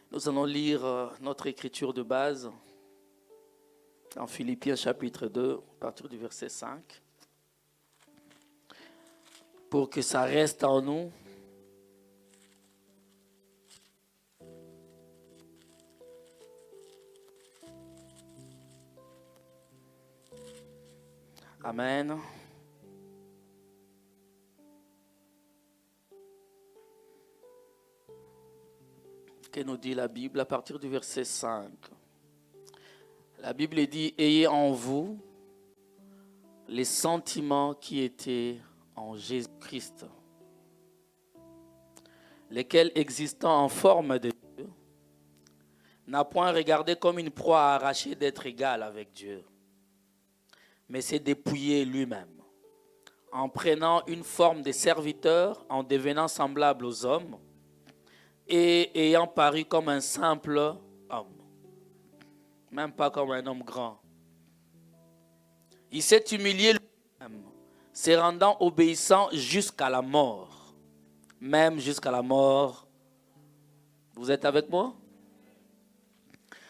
Nous allons lire notre écriture de base en Philippiens chapitre 2, à partir du verset 5, pour que ça reste en nous. Amen. Que nous dit la Bible à partir du verset 5? La Bible dit « Ayez en vous les sentiments qui étaient en Jésus-Christ, lesquels existant en forme de Dieu, n'a point regardé comme une proie à arracher d'être égal avec Dieu, mais s'est dépouillé lui-même, en prenant une forme de serviteur, en devenant semblable aux hommes, et ayant paru comme un simple homme, même pas comme un homme grand. Il s'est humilié lui-même, se rendant obéissant jusqu'à la mort, même jusqu'à la mort. Vous êtes avec moi?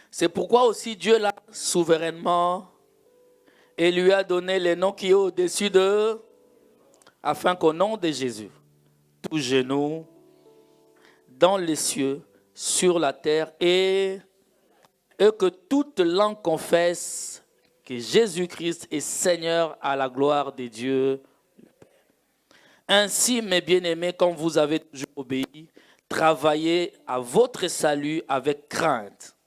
C'est pourquoi aussi Dieu l'a souverainement et lui a donné le nom qui est au-dessus d'eux, afin qu'au nom de Jésus, tout genou dans les cieux, sur la terre, et que toute langue confesse que Jésus-Christ est Seigneur à la gloire de Dieu. Ainsi, mes bien-aimés, comme vous avez toujours obéi, travaillez à votre salut avec crainte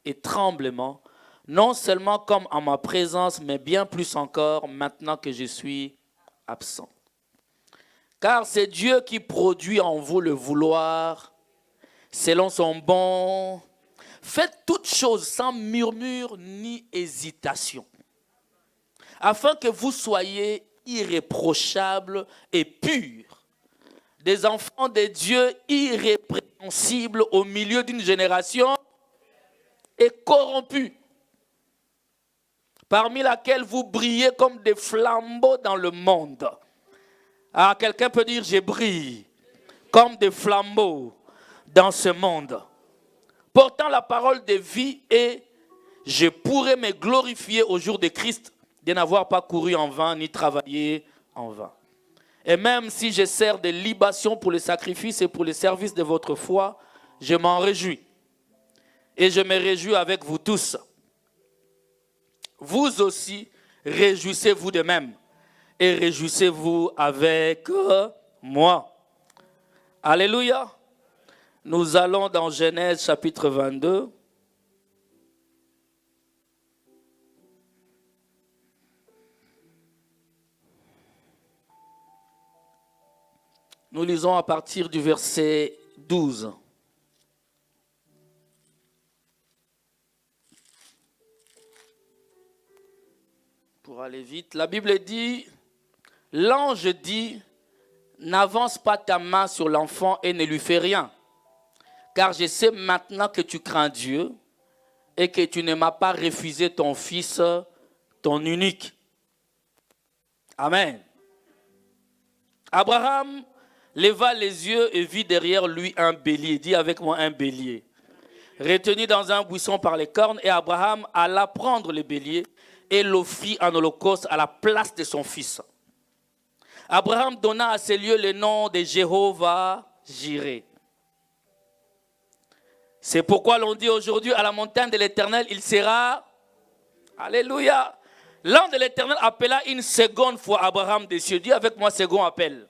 et tremblement, non seulement comme en ma présence, mais bien plus encore maintenant que je suis absent. Car c'est Dieu qui produit en vous le vouloir, selon son bon. Faites toutes choses sans murmure ni hésitation, afin que vous soyez irréprochables et purs, des enfants de Dieu irrépréhensibles au milieu d'une génération et corrompue, parmi laquelle vous brillez comme des flambeaux dans le monde. Ah, quelqu'un peut dire, je brille comme des flambeaux dans ce monde, portant la parole de vie, et je pourrais me glorifier au jour de Christ de n'avoir pas couru en vain ni travaillé en vain. Et même si je sers de libation pour le sacrifice et pour le service de votre foi, je m'en réjouis. Et je me réjouis avec vous tous. Vous aussi, réjouissez-vous de même. Et réjouissez-vous avec moi. Alléluia. Nous allons dans Genèse chapitre 22. Nous lisons à partir du verset 12. Pour aller vite, la Bible dit, l'ange dit, n'avance pas ta main sur l'enfant et ne lui fais rien. Car je sais maintenant que tu crains Dieu et que tu ne m'as pas refusé ton fils, ton unique. Amen. Abraham leva les yeux et vit derrière lui un bélier. Dis avec moi, un bélier. Retenu dans un buisson par les cornes, et Abraham alla prendre le bélier et l'offrit en holocauste à la place de son fils. Abraham donna à ces lieux le nom de Jéhovah-Jireh. C'est pourquoi l'on dit aujourd'hui à la montagne de l'Éternel, il sera. Alléluia. L'ange de l'Éternel appela une seconde fois Abraham des cieux. Dis avec moi, second appel.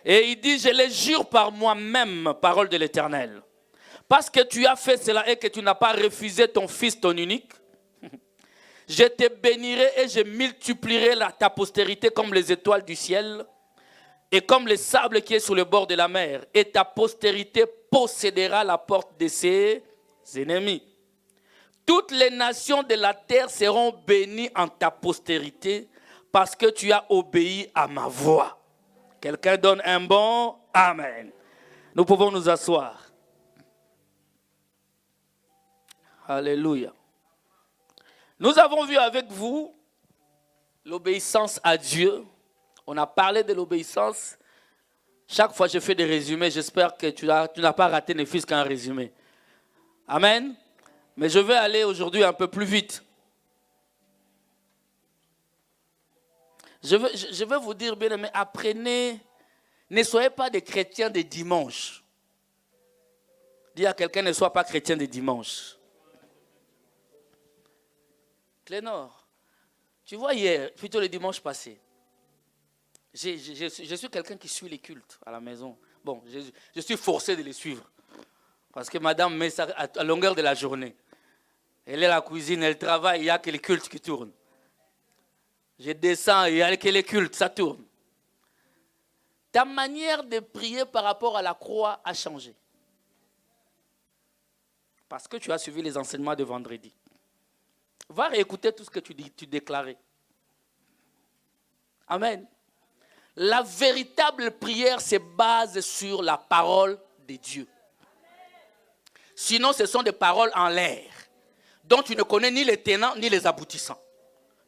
Et il dit, je les jure par moi-même, parole de l'Éternel. Parce que tu as fait cela et que tu n'as pas refusé ton fils, ton unique, je te bénirai et je multiplierai ta postérité comme les étoiles du ciel et comme le sable qui est sur le bord de la mer. Et ta postérité possédera la porte de ses ennemis. Toutes les nations de la terre seront bénies en ta postérité parce que tu as obéi à ma voix. Quelqu'un donne un bon Amen. Nous pouvons nous asseoir. Alléluia. Nous avons vu avec vous l'obéissance à Dieu. On a parlé de l'obéissance. Chaque fois je fais des résumés, j'espère que tu n'as pas raté ne fût-ce qu'un résumé. Amen. Mais je vais aller aujourd'hui un peu plus vite. Je vais vous dire, bien aimé, apprenez, ne soyez pas des chrétiens de dimanche. Dis à quelqu'un, ne sois pas chrétien de dimanche. Clénor, tu vois hier, plutôt le dimanche passé, je suis quelqu'un qui suit les cultes à la maison. Bon, je suis forcé de les suivre. Parce que madame met ça à longueur de la journée. Elle est à la cuisine, elle travaille, il n'y a que les cultes qui tournent. Je descends, il n'y a que les cultes, ça tourne. Ta manière de prier par rapport à la croix a changé. Parce que tu as suivi les enseignements de vendredi. Va réécouter tout ce que tu déclarais. Amen. La véritable prière se base sur la parole de Dieu. Sinon, ce sont des paroles en l'air, dont tu ne connais ni les tenants ni les aboutissants.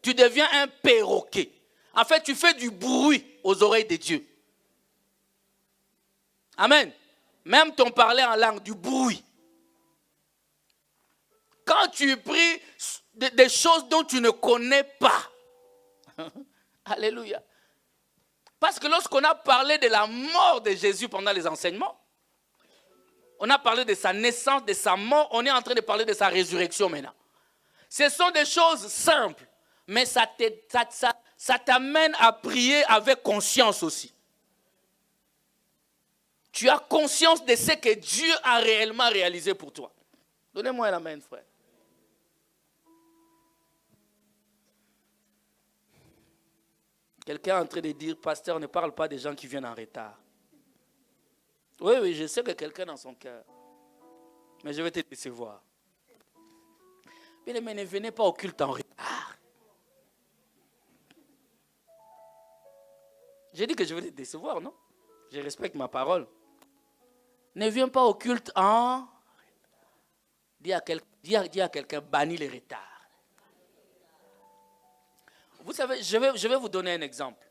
Tu deviens un perroquet. En fait, tu fais du bruit aux oreilles de Dieu. Amen. Même ton parler en langue, du bruit. Quand tu pries des choses dont tu ne connais pas. Alléluia. Parce que lorsqu'on a parlé de la mort de Jésus pendant les enseignements, on a parlé de sa naissance, de sa mort, on est en train de parler de sa résurrection maintenant. Ce sont des choses simples, mais ça t'amène à prier avec conscience aussi. Tu as conscience de ce que Dieu a réellement réalisé pour toi. Donnez-moi la main, frère. Quelqu'un est en train de dire, pasteur, ne parle pas des gens qui viennent en retard. Oui, je sais que quelqu'un dans son cœur. Mais je vais te décevoir. Mais ne venez pas au culte en retard. J'ai dit que je vais te décevoir, non? Je respecte ma parole. Ne viens pas au culte en... Dis à quelqu'un, bannis les retards. Vous savez, je vais vous donner un exemple.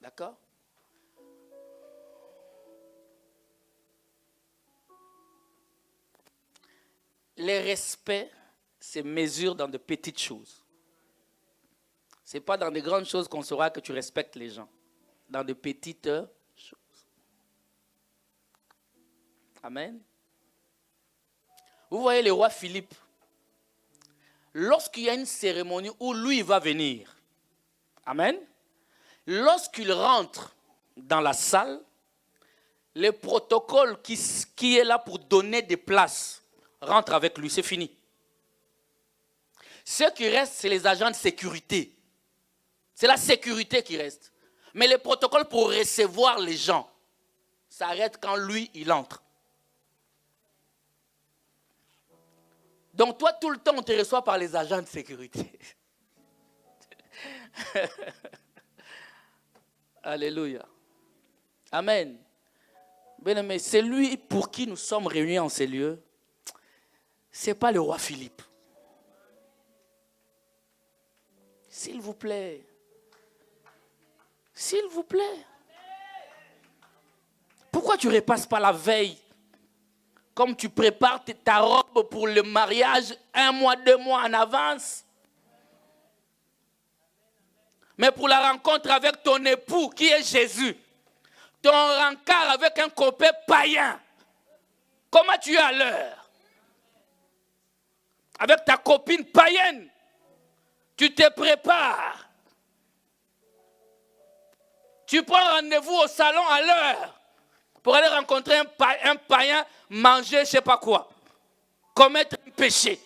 D'accord? Le respect se mesure dans de petites choses. Ce n'est pas dans de grandes choses qu'on saura que tu respectes les gens. Dans de petites choses. Amen. Vous voyez le roi Philippe. Lorsqu'il y a une cérémonie où lui va venir. Amen. Lorsqu'il rentre dans la salle, le protocole qui est là pour donner des places rentre avec lui, c'est fini. Ce qui reste, c'est les agents de sécurité. C'est la sécurité qui reste. Mais le protocole pour recevoir les gens s'arrête quand lui, il entre. Donc toi, tout le temps, on te reçoit par les agents de sécurité. Alléluia. Amen. Bien-aimé, c'est lui pour qui nous sommes réunis en ces lieux. Ce n'est pas le roi Philippe. S'il vous plaît. S'il vous plaît. Pourquoi tu ne repasses pas la veille? Comme tu prépares ta robe pour le mariage 1 mois, 2 mois en avance. Mais pour la rencontre avec ton époux qui est Jésus, ton rencard avec un copain païen, comment tu es à l'heure? Avec ta copine païenne, tu te prépares. Tu prends rendez-vous au salon à l'heure pour aller rencontrer un païen, manger je ne sais pas quoi, commettre un péché.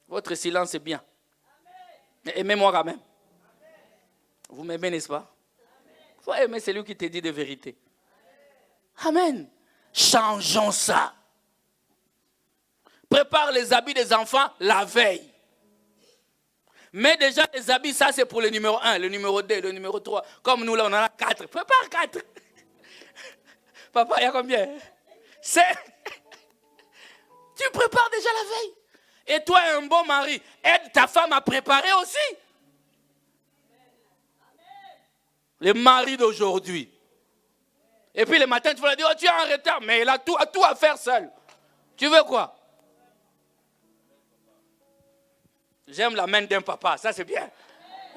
Votre silence est bien. Mais aimez-moi quand même. Vous m'aimez, n'est-ce pas? Il faut aimer celui qui te dit des vérités. Amen. Changeons ça. Prépare les habits des enfants la veille. Mais déjà les habits, ça c'est pour le numéro 1, le numéro 2, le numéro 3. Comme nous là, on en a 4. Prépare 4. Papa, il y a combien? Tu prépares déjà la veille. Et toi, un bon mari, aide ta femme à préparer aussi. Les maris d'aujourd'hui. Et puis le matin, tu vas leur dire, oh, tu es en retard, mais il a tout à faire seul. Tu veux quoi? J'aime la main d'un papa, ça c'est bien.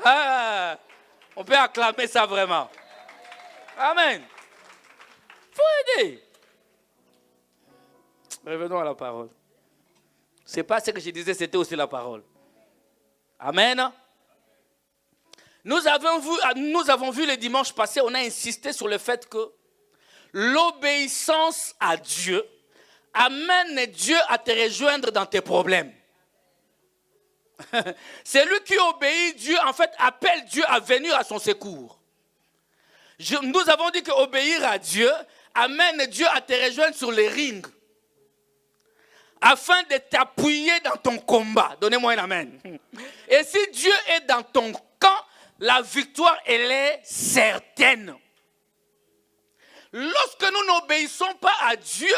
Ah, on peut acclamer ça vraiment. Amen. Faut aider. Revenons à la parole. C'est pas ce que je disais, c'était aussi la parole. Amen. Nous avons vu le dimanche passé, on a insisté sur le fait que l'obéissance à Dieu amène Dieu à te rejoindre dans tes problèmes. Celui qui obéit, Dieu en fait appelle Dieu à venir à son secours. Nous avons dit qu'obéir à Dieu amène Dieu à te rejoindre sur les rings afin de t'appuyer dans ton combat. Donnez-moi un amen. Et si Dieu est dans ton camp, la victoire, elle est certaine. Lorsque nous n'obéissons pas à Dieu,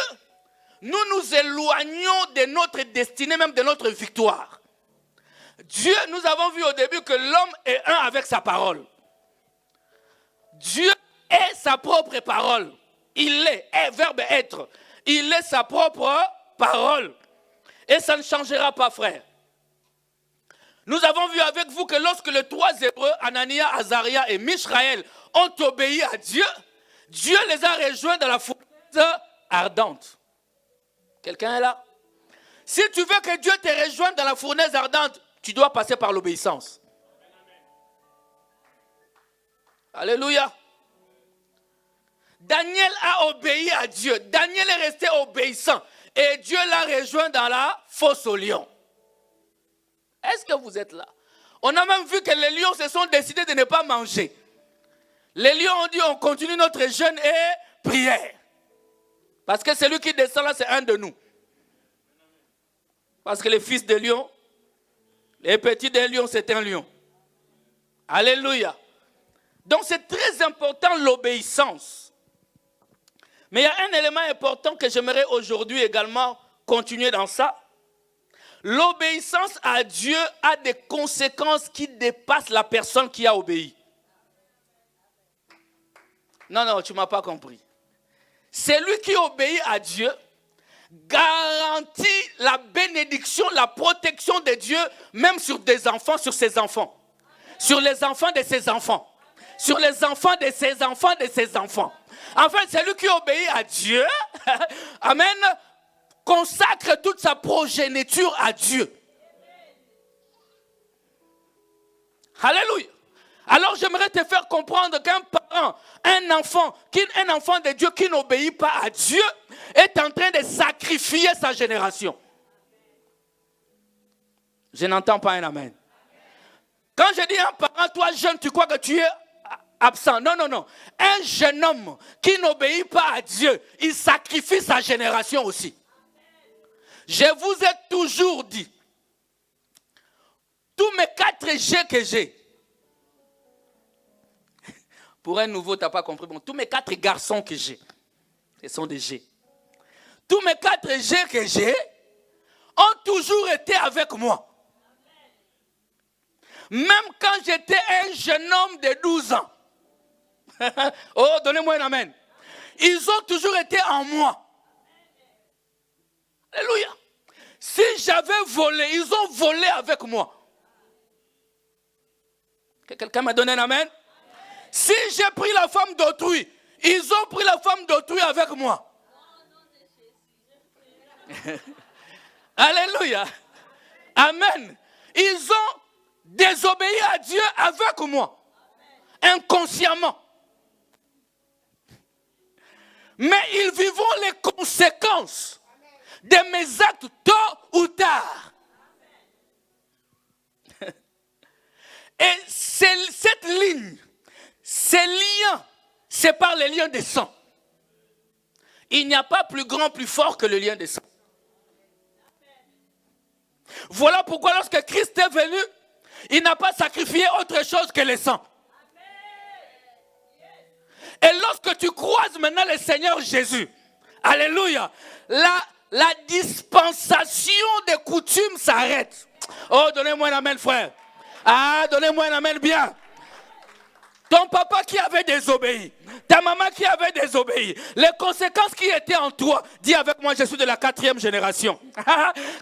nous nous éloignons de notre destinée, même de notre victoire. Dieu, nous avons vu au début que l'homme est un avec sa parole. Dieu est sa propre parole. Il est verbe être. Il est sa propre parole. Et ça ne changera pas, frère. Nous avons vu avec vous que lorsque les trois Hébreux, Anania, Azaria et Mishaël, ont obéi à Dieu, Dieu les a rejoints dans la fournaise ardente. Quelqu'un est là? Si tu veux que Dieu te rejoigne dans la fournaise ardente, tu dois passer par l'obéissance. Alléluia. Daniel a obéi à Dieu. Daniel est resté obéissant. Et Dieu l'a rejoint dans la fosse aux lions. Est-ce que vous êtes là? On a même vu que les lions se sont décidés de ne pas manger. Les lions ont dit on continue notre jeûne et prière. Parce que celui qui descend là, c'est un de nous. Parce que les fils de lion, les petits des lions, c'est un lion. Alléluia. Donc c'est très important l'obéissance. Mais il y a un élément important que j'aimerais aujourd'hui également continuer dans ça. L'obéissance à Dieu a des conséquences qui dépassent la personne qui a obéi. Non, tu ne m'as pas compris. Celui qui obéit à Dieu garantit la bénédiction, la protection de Dieu, même sur des enfants, sur ses enfants. Sur les enfants de ses enfants. Sur les enfants de ses enfants, de ses enfants. En fait, celui qui obéit à Dieu, amen, consacre toute sa progéniture à Dieu. Alléluia. Alors j'aimerais te faire comprendre qu'un parent, un enfant de Dieu qui n'obéit pas à Dieu est en train de sacrifier sa génération. Je n'entends pas un amen. Quand je dis un parent, toi jeune, tu crois que tu es absent. Non. Un jeune homme qui n'obéit pas à Dieu, il sacrifie sa génération aussi. Je vous ai toujours dit, tous mes 4 G que j'ai, pour un nouveau, tu n'as pas compris, bon, tous mes 4 garçons que j'ai, ce sont des G. Tous mes 4 G que j'ai ont toujours été avec moi. Même quand j'étais un jeune homme de 12 ans. Oh, donnez-moi un amen. Ils ont toujours été en moi. Alléluia. Si j'avais volé, ils ont volé avec moi. Quelqu'un m'a donné un amen? Si j'ai pris la femme d'autrui, ils ont pris la femme d'autrui avec moi. Alléluia. Amen. Ils ont désobéi à Dieu avec moi. Inconsciemment. Mais ils vivront les conséquences de mes actes tôt ou tard. Et cette ligne, ces liens, c'est par les liens de sang. Il n'y a pas plus grand, plus fort que le lien de sang. Voilà pourquoi lorsque Christ est venu, il n'a pas sacrifié autre chose que le sang. Et lorsque tu croises maintenant le Seigneur Jésus, alléluia, la dispensation des coutumes s'arrête. Oh, donnez-moi un amen, frère. Ah, donnez-moi un amen bien. Ton papa qui avait désobéi, ta maman qui avait désobéi, les conséquences qui étaient en toi, dis avec moi, je suis de la 4e génération.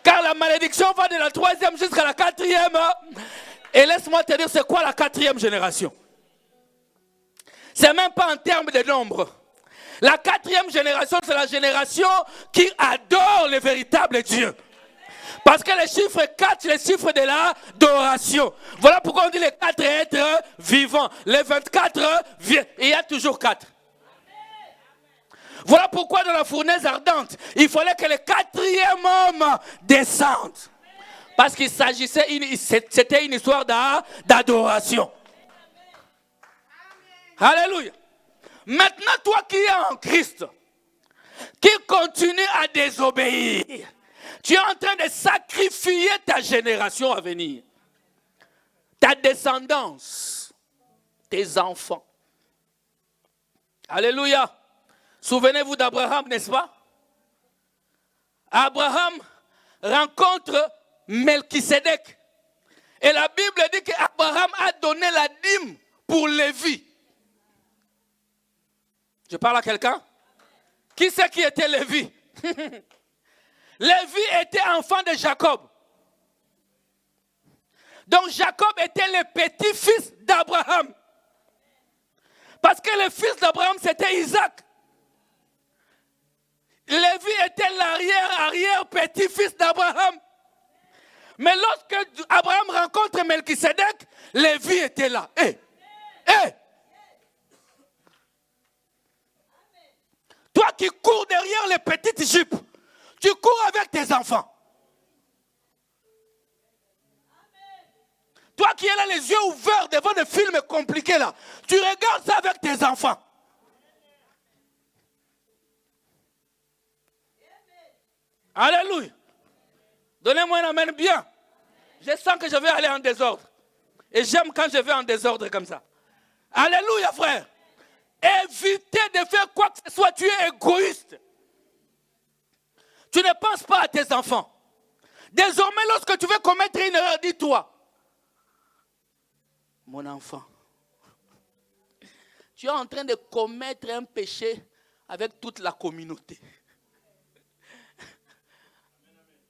Car la malédiction va de la 3e jusqu'à la 4e. Et laisse-moi te dire, c'est quoi la 4e génération? C'est même pas en termes de nombre. La 4e génération, c'est la génération qui adore le véritable Dieu. Parce que les chiffres 4, c'est les chiffres de l'adoration. Voilà pourquoi on dit les 4 êtres vivants. Les 24, il y a toujours 4. Voilà pourquoi dans la fournaise ardente, il fallait que le 4e homme descende. Parce qu'il s'agissait, c'était une histoire d'adoration. Alléluia. Maintenant, toi qui es en Christ, qui continue à désobéir, tu es en train de sacrifier ta génération à venir, ta descendance, tes enfants. Alléluia. Souvenez-vous d'Abraham, n'est-ce pas? Abraham rencontre Melchisédek. Et la Bible dit qu'Abraham a donné la dîme pour Lévi. Je parle à quelqu'un? Qui c'est qui était Lévi? Lévi était enfant de Jacob. Donc Jacob était le petit-fils d'Abraham. Parce que le fils d'Abraham, c'était Isaac. Lévi était l'arrière-petit-fils d'Abraham. Mais lorsque Abraham rencontre Melchisédek, Lévi était là. Toi qui cours derrière les petites jupes, tu cours avec tes enfants. Toi qui es là les yeux ouverts devant des films compliqués là, tu regardes ça avec tes enfants. Alléluia. Donnez-moi un amen bien. Je sens que je vais aller en désordre. Et j'aime quand je vais en désordre comme ça. Alléluia, frère. Évitez de faire quoi que ce soit. Tu es égoïste. Tu ne penses pas à tes enfants. Désormais, lorsque tu veux commettre une erreur, dis-toi, mon enfant, tu es en train de commettre un péché avec toute la communauté.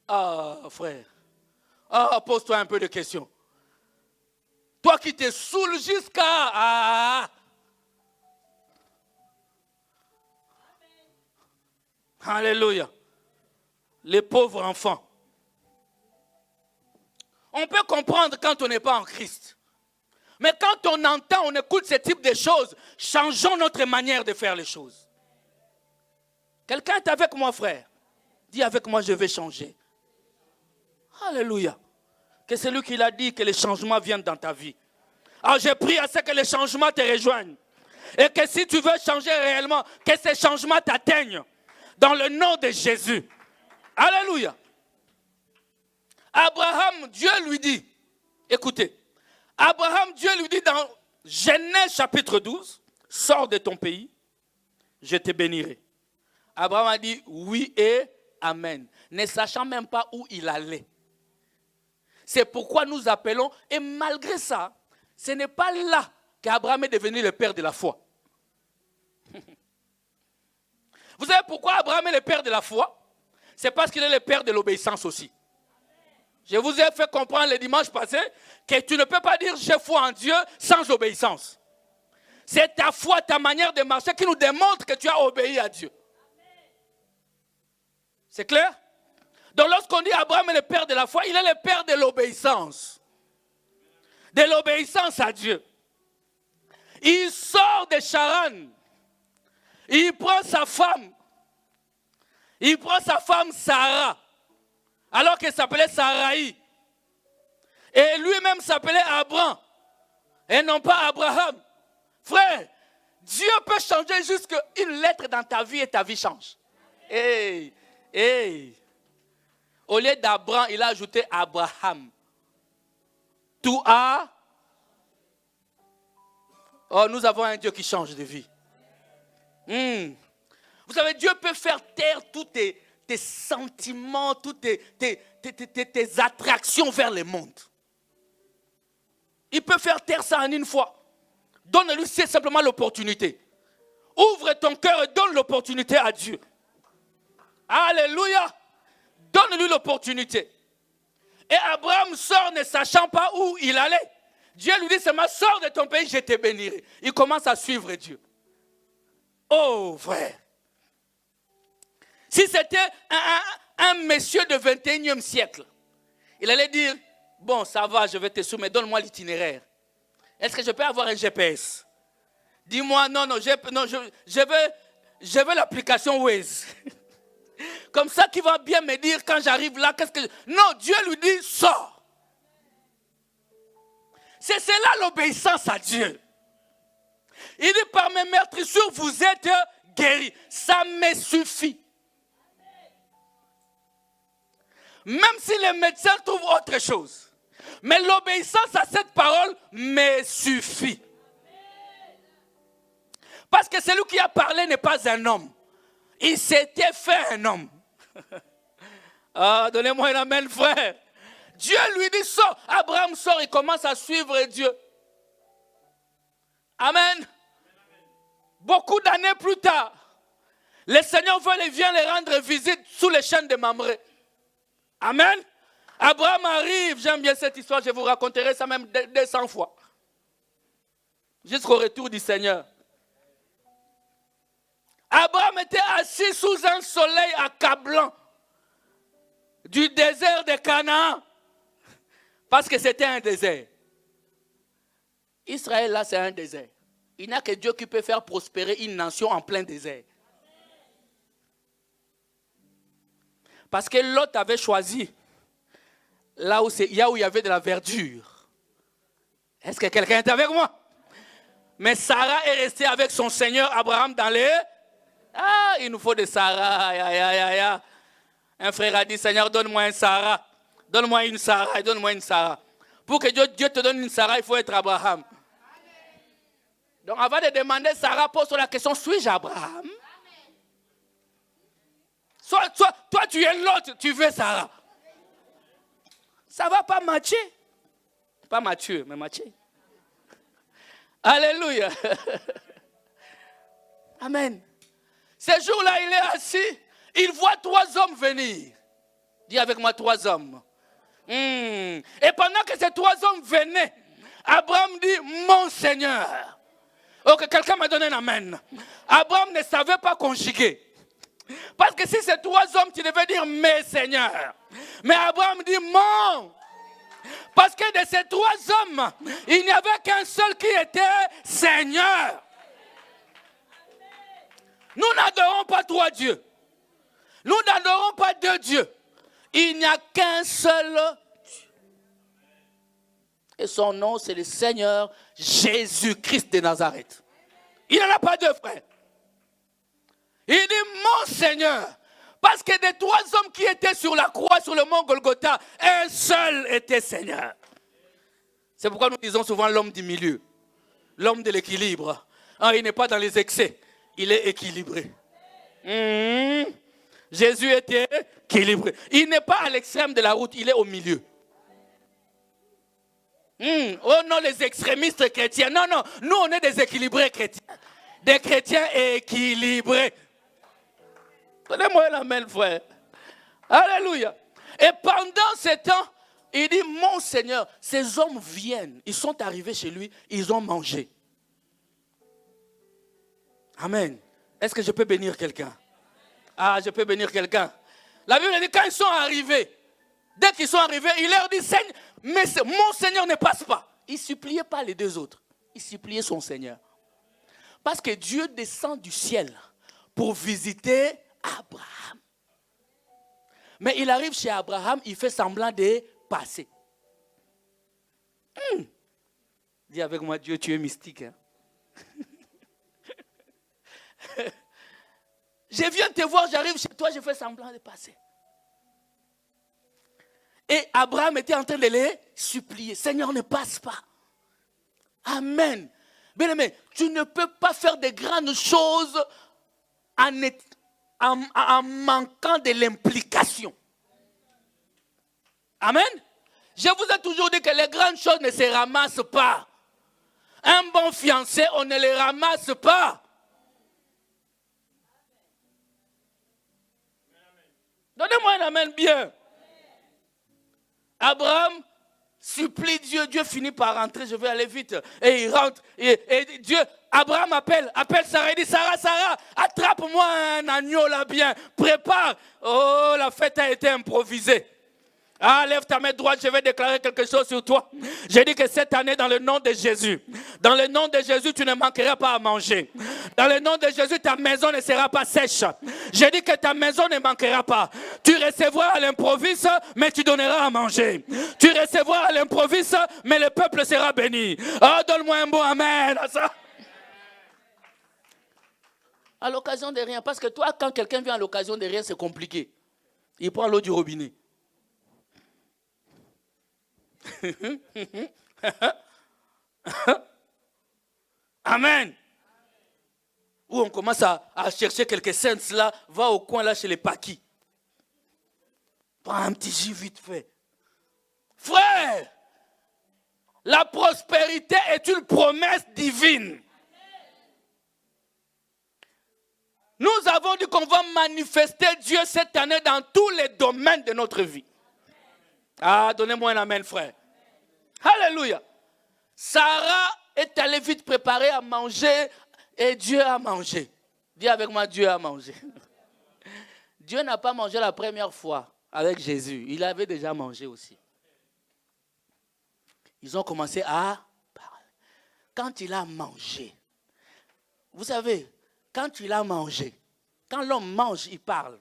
Ah, frère. Ah, pose-toi un peu de questions. Toi qui te saoules jusqu'à... Alléluia. Les pauvres enfants. On peut comprendre quand on n'est pas en Christ. Mais quand on entend, on écoute ce type de choses, changeons notre manière de faire les choses. Quelqu'un est avec moi, frère? Dis avec moi, je vais changer. Alléluia. Que c'est lui qui l'a dit que les changements viennent dans ta vie. Alors j'ai prié à ce que les changements te rejoignent. Et que si tu veux changer réellement, que ces changements t'atteignent. Dans le nom de Jésus. Alléluia. Abraham, Dieu lui dit, écoutez, Abraham, Dieu lui dit dans Genèse chapitre 12, sors de ton pays, je te bénirai. Abraham a dit oui et amen, ne sachant même pas où il allait. C'est pourquoi nous appelons, et malgré ça, ce n'est pas là qu'Abraham est devenu le père de la foi. Vous savez pourquoi Abraham est le père de la foi? C'est parce qu'il est le père de l'obéissance aussi. Je vous ai fait comprendre le dimanche passé que tu ne peux pas dire j'ai foi en Dieu sans obéissance. C'est ta foi, ta manière de marcher qui nous démontre que tu as obéi à Dieu. C'est clair? Donc lorsqu'on dit Abraham est le père de la foi, il est le père de l'obéissance. De l'obéissance à Dieu. Il sort de Charan. Il prend sa femme. Il prend sa femme Sarah. Alors qu'elle s'appelait Saraï. Et lui-même s'appelait Abraham. Et non pas Abraham. Frère, Dieu peut changer jusqu'à une lettre dans ta vie et ta vie change. Hey. Au lieu d'Abraham, il a ajouté Abraham. Tout a. Oh, nous avons un Dieu qui change de vie. Vous savez, Dieu peut faire taire tous tes sentiments, toutes tes attractions vers le monde. Il peut faire taire ça en une fois. Donne-lui simplement l'opportunité. Ouvre ton cœur et donne l'opportunité à Dieu. Alléluia. Donne-lui l'opportunité. Et Abraham sort ne sachant pas où il allait. Dieu lui dit seulement, sors de ton pays, je te bénirai. Il commence à suivre Dieu. Oh frère. Si c'était un monsieur de 21e siècle, il allait dire, bon ça va, je vais te soumettre, donne-moi l'itinéraire. Est-ce que je peux avoir un GPS? Dis-moi, non, je veux l'application Waze. Comme ça, qui va bien me dire quand j'arrive là, qu'est-ce que... Non, Dieu lui dit, sors. C'est cela l'obéissance à Dieu. Il dit, par mes meurtrissures, vous êtes guéris. Ça me suffit. Même si les médecins trouvent autre chose. Mais l'obéissance à cette parole me suffit. Parce que celui qui a parlé n'est pas un homme. Il s'était fait un homme. Ah, donnez-moi un amen, frère. Dieu lui dit, sors. Abraham sort, il commence à suivre Dieu. Amen. Beaucoup d'années plus tard, le Seigneur vient les rendre visite sous les chaînes de Mamré. Amen. Abraham arrive, j'aime bien cette histoire, je vous raconterai ça même 200 fois. Jusqu'au retour du Seigneur. Abraham était assis sous un soleil accablant du désert de Canaan. Parce que c'était un désert. Israël, là, c'est un désert. Il n'y a que Dieu qui peut faire prospérer une nation en plein désert. Parce que Lot avait choisi là où il y avait de la verdure. Est-ce que quelqu'un est avec moi? Mais Sarah est restée avec son Seigneur Abraham dans les... Ah, il nous faut des Sarah. Un frère a dit, Seigneur, donne-moi un Sarah. Donne-moi une Sarah et donne-moi une Sarah. Pour que Dieu te donne une Sarah, il faut être Abraham. Donc avant de demander Sarah, pose la question, suis-je Abraham? Toi, tu es l'autre, tu veux Sarah. Ça ne va pas matcher. Pas Mathieu, mais matcher. Alléluia. Amen. Ce jour-là, il est assis. Il voit 3 hommes venir. Dis avec moi 3 hommes. Et pendant que ces 3 hommes venaient, Abraham dit, mon Seigneur. Ok, quelqu'un m'a donné un amen. Abraham ne savait pas conjuguer. Parce que si c'est 3 hommes, tu devais dire mes seigneurs. Mais Abraham dit mon. Parce que de ces 3 hommes, il n'y avait qu'un seul qui était Seigneur. Nous n'adorons pas 3 dieux. Nous n'adorons pas 2 dieux. Il n'y a qu'un seul Dieu. Et son nom, c'est le Seigneur Jésus-Christ de Nazareth. Il n'en a pas 2 frères. Il dit mon Seigneur. Parce que des 3 hommes qui étaient sur la croix, sur le mont Golgotha, un seul était Seigneur. C'est pourquoi nous disons souvent l'homme du milieu. L'homme de l'équilibre. Il n'est pas dans les excès. Il est équilibré. Jésus était équilibré. Il n'est pas à l'extrême de la route, il est au milieu. Oh non, les extrémistes chrétiens. Non, nous on est des équilibrés chrétiens. Des chrétiens équilibrés. Donnez-moi l'amen, frère. Alléluia. Et pendant ce temps, il dit, mon Seigneur, ces hommes viennent. Ils sont arrivés chez lui, ils ont mangé. Amen. Est-ce que je peux bénir quelqu'un? Ah, je peux bénir quelqu'un. La Bible dit, quand ils sont arrivés, dès qu'ils sont arrivés, il leur dit, Seigneur, mais mon Seigneur ne passe pas. Il ne suppliait pas les 2 autres. Il suppliait son Seigneur. Parce que Dieu descend du ciel pour visiter Abraham. Mais il arrive chez Abraham, il fait semblant de passer. Dis avec moi, Dieu, tu es mystique. Hein? Je viens te voir, j'arrive chez toi, je fais semblant de passer. Et Abraham était en train de les supplier. Seigneur, ne passe pas. Amen. Bien-aimé, tu ne peux pas faire de grandes choses en manquant de l'implication. Amen. Je vous ai toujours dit que les grandes choses ne se ramassent pas. Un bon fiancé, on ne le ramasse pas. Donnez-moi un amen bien. Abraham supplie Dieu. Dieu finit par rentrer. Je vais aller vite. Et il rentre. Et Dieu, Abraham appelle Sarah. Il dit, Sarah, attrape-moi un agneau là bien. Prépare. Oh, la fête a été improvisée. Ah, lève ta main droite, je vais déclarer quelque chose sur toi. J'ai dit que cette année, dans le nom de Jésus, tu ne manqueras pas à manger. Dans le nom de Jésus, ta maison ne sera pas sèche. J'ai dit que ta maison ne manquera pas. Tu recevras à l'improviste, mais tu donneras à manger. Tu recevras à l'improviste, mais le peuple sera béni. Oh, donne-moi un bon amen à ça. À l'occasion de rien, parce que toi, quand quelqu'un vient à l'occasion de rien, c'est compliqué. Il prend l'eau du robinet. Amen. Où on commence à chercher quelques cents là, va au coin là chez les paquis. Prends un petit jus vite fait. Frère, la prospérité est une promesse divine. Nous avons dit qu'on va manifester Dieu cette année dans tous les domaines de notre vie. Ah, donnez-moi un amen, frère. Alléluia. Sarah est allée vite préparer à manger et Dieu a mangé. Dis avec moi, Dieu a mangé. Dieu n'a pas mangé la première fois avec Jésus. Il avait déjà mangé aussi. Ils ont commencé à parler. Quand il a mangé, vous savez, quand il a mangé, quand l'homme mange, il parle.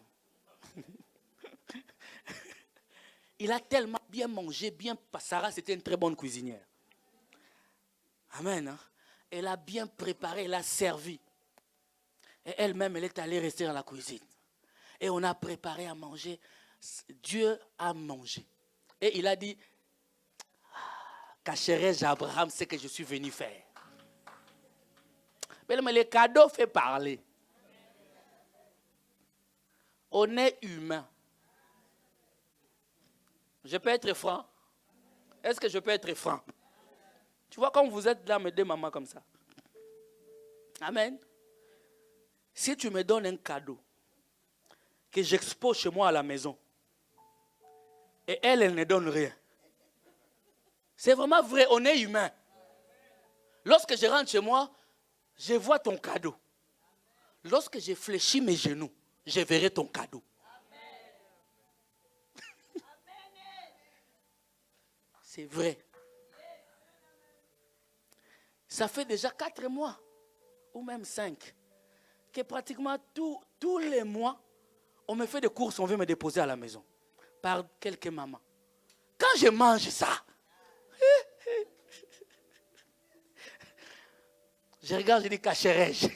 Il a tellement bien mangé, bien. Sarah, c'était une très bonne cuisinière. Amen. Hein? Elle a bien préparé, elle a servi. Et elle-même, elle est allée rester dans la cuisine. Et on a préparé à manger. Dieu a mangé. Et il a dit, cacherai-je à Abraham ce que je suis venu faire. Mais le cadeau fait parler. On est humain. Je peux être franc? Est-ce que je peux être franc? Tu vois, quand vous êtes là, me deux mamans comme ça. Amen. Si tu me donnes un cadeau que j'expose chez moi à la maison, et elle ne donne rien. C'est vraiment vrai, on est humain. Lorsque je rentre chez moi, je vois ton cadeau. Lorsque je fléchis mes genoux, je verrai ton cadeau. C'est vrai. Ça fait déjà 4 mois, ou même 5, que pratiquement tous les mois, on me fait des courses, on veut me déposer à la maison. Par quelques mamans. Quand je mange ça, je regarde, je dis, cacherai-je.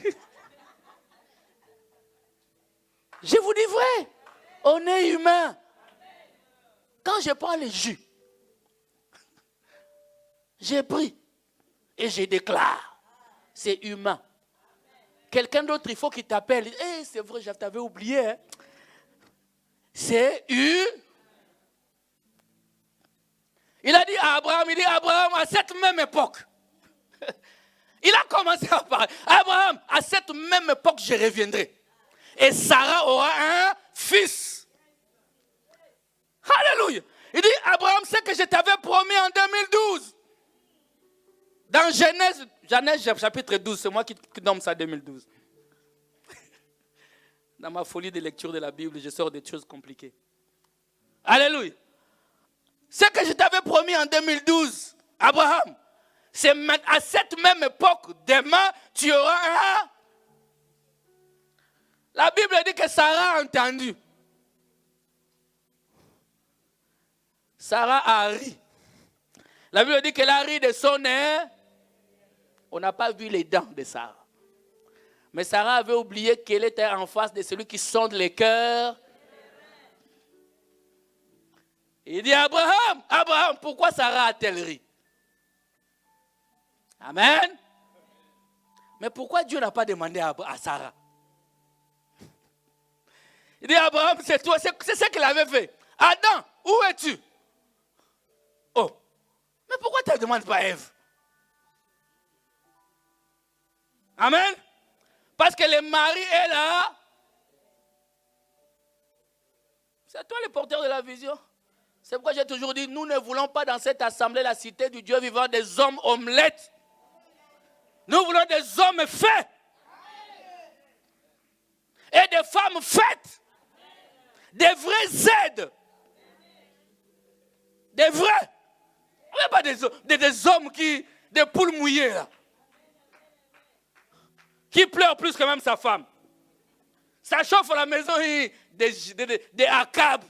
Je vous dis vrai, on est humain. Quand je prends le jus, j'ai pris et je déclare, c'est humain. Quelqu'un d'autre, il faut qu'il t'appelle. Hey, c'est vrai, je t'avais oublié. Hein. C'est humain. Il a dit à Abraham, à cette même époque, il a commencé à parler. Abraham, à cette même époque, je reviendrai. Et Sarah aura un fils. Alléluia. Il dit, Abraham, c'est que je t'avais promis en 2012. Dans Genèse chapitre 12, c'est moi qui nomme ça 2012. Dans ma folie de lecture de la Bible, je sors des choses compliquées. Alléluia. Ce que je t'avais promis en 2012, Abraham, c'est à cette même époque, demain, tu auras un. La Bible dit que Sarah a entendu. Sarah a ri. La Bible dit qu'elle a ri de son nez. On n'a pas vu les dents de Sarah. Mais Sarah avait oublié qu'elle était en face de celui qui sonde les cœurs. Il dit, Abraham, pourquoi Sarah a-t-elle ri? Amen. Mais pourquoi Dieu n'a pas demandé à Sarah? Il dit, Abraham, c'est toi, c'est ce qu'il avait fait. Adam, où es-tu? Oh, mais pourquoi tu ne demandes pas Ève? Amen. Parce que le mari est là. C'est toi le porteur de la vision. C'est pourquoi j'ai toujours dit, nous ne voulons pas dans cette assemblée, la cité du Dieu vivant, des hommes omelettes. Nous voulons des hommes faits. Et des femmes faites. Des vrais aides. Des vrais. On n'a pas des hommes des poules mouillées là. Qui pleure plus que même sa femme. Ça chauffe à la maison, des acabes.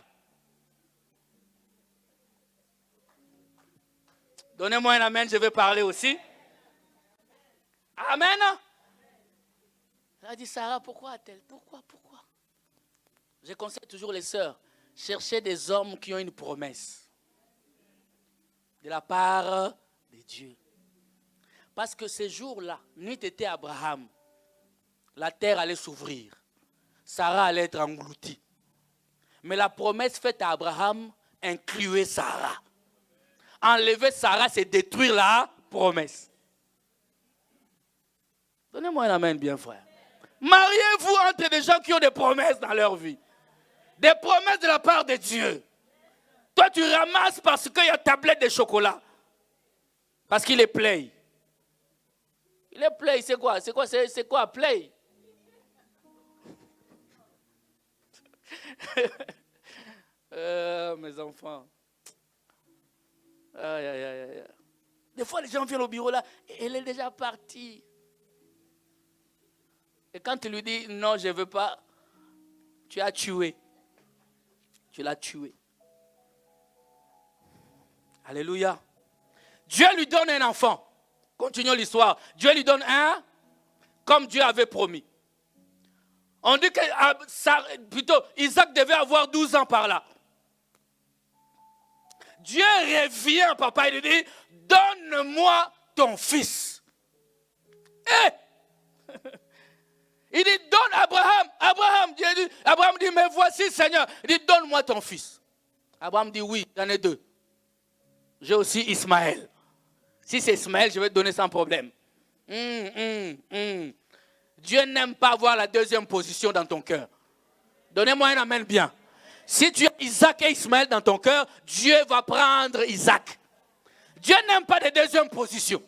Donnez-moi un amen, je vais parler aussi. Amen. Elle a dit, Sarah, pourquoi a-t-elle? Pourquoi? Je conseille toujours les sœurs, cherchez des hommes qui ont une promesse de la part de Dieu. Parce que ces jours-là, nuit était Abraham, la terre allait s'ouvrir. Sarah allait être engloutie. Mais la promesse faite à Abraham incluait Sarah. Enlever Sarah, c'est détruire la promesse. Donnez-moi un amen bien, frère. Mariez-vous entre des gens qui ont des promesses dans leur vie. Des promesses de la part de Dieu. Toi, tu ramasses parce qu'il y a tablette de chocolat. Parce qu'il est play. Il est play, c'est quoi? C'est quoi play? Mes enfants. Aïe, aïe, aïe, aïe. Des fois, les gens viennent au bureau là, elle est déjà partie. Et quand tu lui dis non, je ne veux pas, tu as tué. Tu l'as tué. Alléluia. Dieu lui donne un enfant. Continuons l'histoire. Dieu lui donne un, comme Dieu avait promis. On dit que plutôt Isaac devait avoir 12 ans par là. Dieu revient, papa, il lui dit, donne-moi ton fils. Il dit, donne Abraham. Abraham dit, mais voici, Seigneur. Il dit, donne-moi ton fils. Abraham dit, oui, j'en ai deux. J'ai aussi Ismaël. Si c'est Ismaël, je vais te donner sans problème. Dieu n'aime pas avoir la deuxième position dans ton cœur. Donnez-moi un amen bien. Si tu as Isaac et Ismaël dans ton cœur, Dieu va prendre Isaac. Dieu n'aime pas de deuxième position.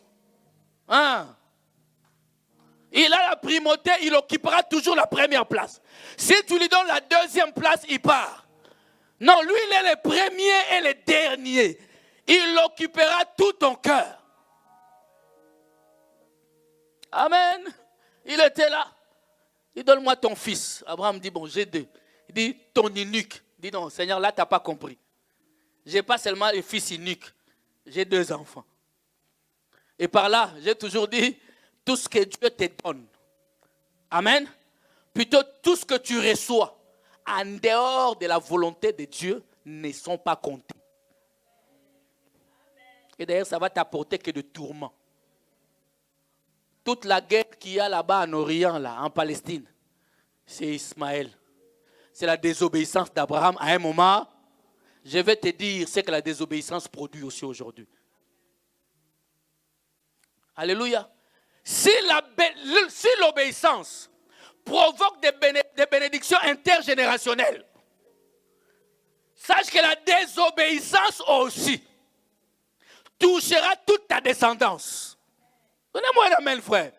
Il a la primauté, il occupera toujours la première place. Si tu lui donnes la deuxième place, il part. Non, lui, il est le premier et le dernier. Il occupera tout ton cœur. Amen. Il était là. Il dit, donne-moi ton fils. Abraham dit, bon, j'ai deux. Il dit, ton unique. Il dit, non, Seigneur, là, tu n'as pas compris. Je n'ai pas seulement un fils unique. J'ai deux enfants. Et par là, j'ai toujours dit, tout ce que Dieu te donne. Amen. Plutôt tout ce que tu reçois en dehors de la volonté de Dieu ne sont pas comptés. Et d'ailleurs, ça va t'apporter que de tourments. Toute la guerre qu'il y a là-bas en Orient, là, en Palestine, c'est Ismaël. C'est la désobéissance d'Abraham. À un moment, je vais te dire ce que la désobéissance produit aussi aujourd'hui. Alléluia. Si l'obéissance provoque des bénédictions intergénérationnelles, sache que la désobéissance aussi touchera toute ta descendance. Donnez-moi un amen, frère.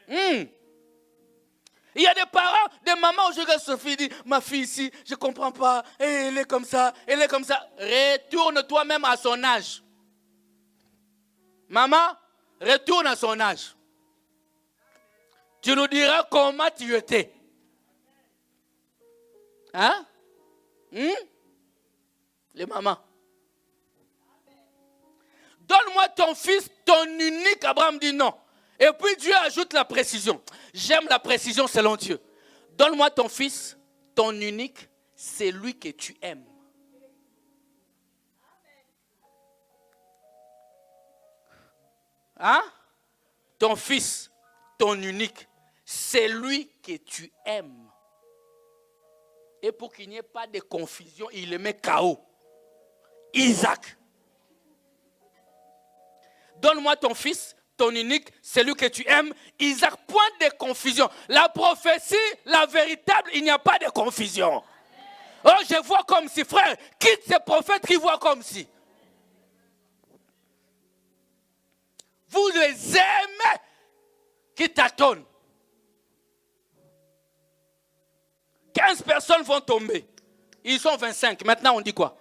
Il y a des parents, des mamans où je regarde Sophie dit, ma fille ici, je ne comprends pas, elle est comme ça, elle est comme ça. Retourne toi-même à son âge. Maman, retourne à son âge. Tu nous diras comment tu étais. Hein? Les mamans. Donne-moi ton fils, ton unique. Abraham dit non. Et puis Dieu ajoute la précision. J'aime la précision selon Dieu. Donne-moi ton fils, ton unique, c'est lui que tu aimes. Hein? Ton fils, ton unique, c'est lui que tu aimes. Et pour qu'il n'y ait pas de confusion, il le met KO. Isaac. Donne-moi ton fils, ton unique, celui que tu aimes, Isaac. Point de confusion. La prophétie, la véritable, il n'y a pas de confusion. Oh, je vois comme si, frère, quitte ces prophètes qui voient comme si. Vous les aimez qui tâtonnent. 15 personnes vont tomber. Ils sont 25. Maintenant, on dit quoi?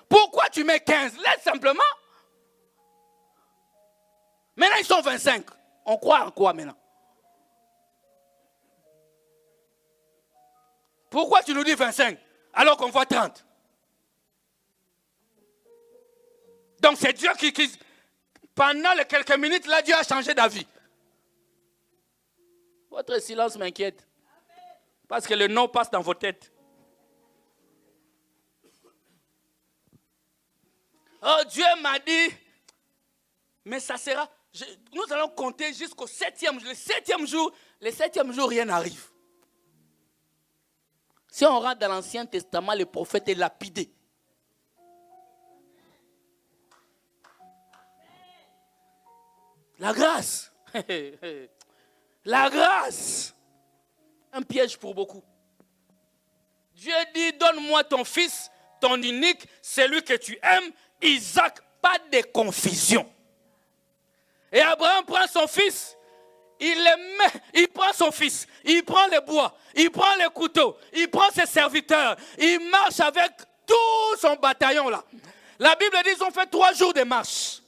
Pourquoi tu mets 15? Laisse simplement. Maintenant, ils sont 25. On croit en quoi maintenant? Pourquoi tu nous dis 25 alors qu'on voit 30? Donc c'est Dieu qui pendant les quelques minutes, là, Dieu a changé d'avis. Votre silence m'inquiète. Parce que le nom passe dans vos têtes. Oh, Dieu m'a dit, mais ça sera, nous allons compter jusqu'au 7e jour. Le 7e jour, rien n'arrive. Si on rentre dans l'Ancien Testament, le prophète est lapidé. La grâce. La grâce. Un piège pour beaucoup. Dieu dit, donne-moi ton fils, ton unique, celui que tu aimes, Isaac, pas de confusion. Et Abraham prend son fils, il prend son fils, il prend le bois, il prend le couteau, il prend ses serviteurs, il marche avec tout son bataillon là. La Bible dit qu'ils ont fait 3 jours de marche.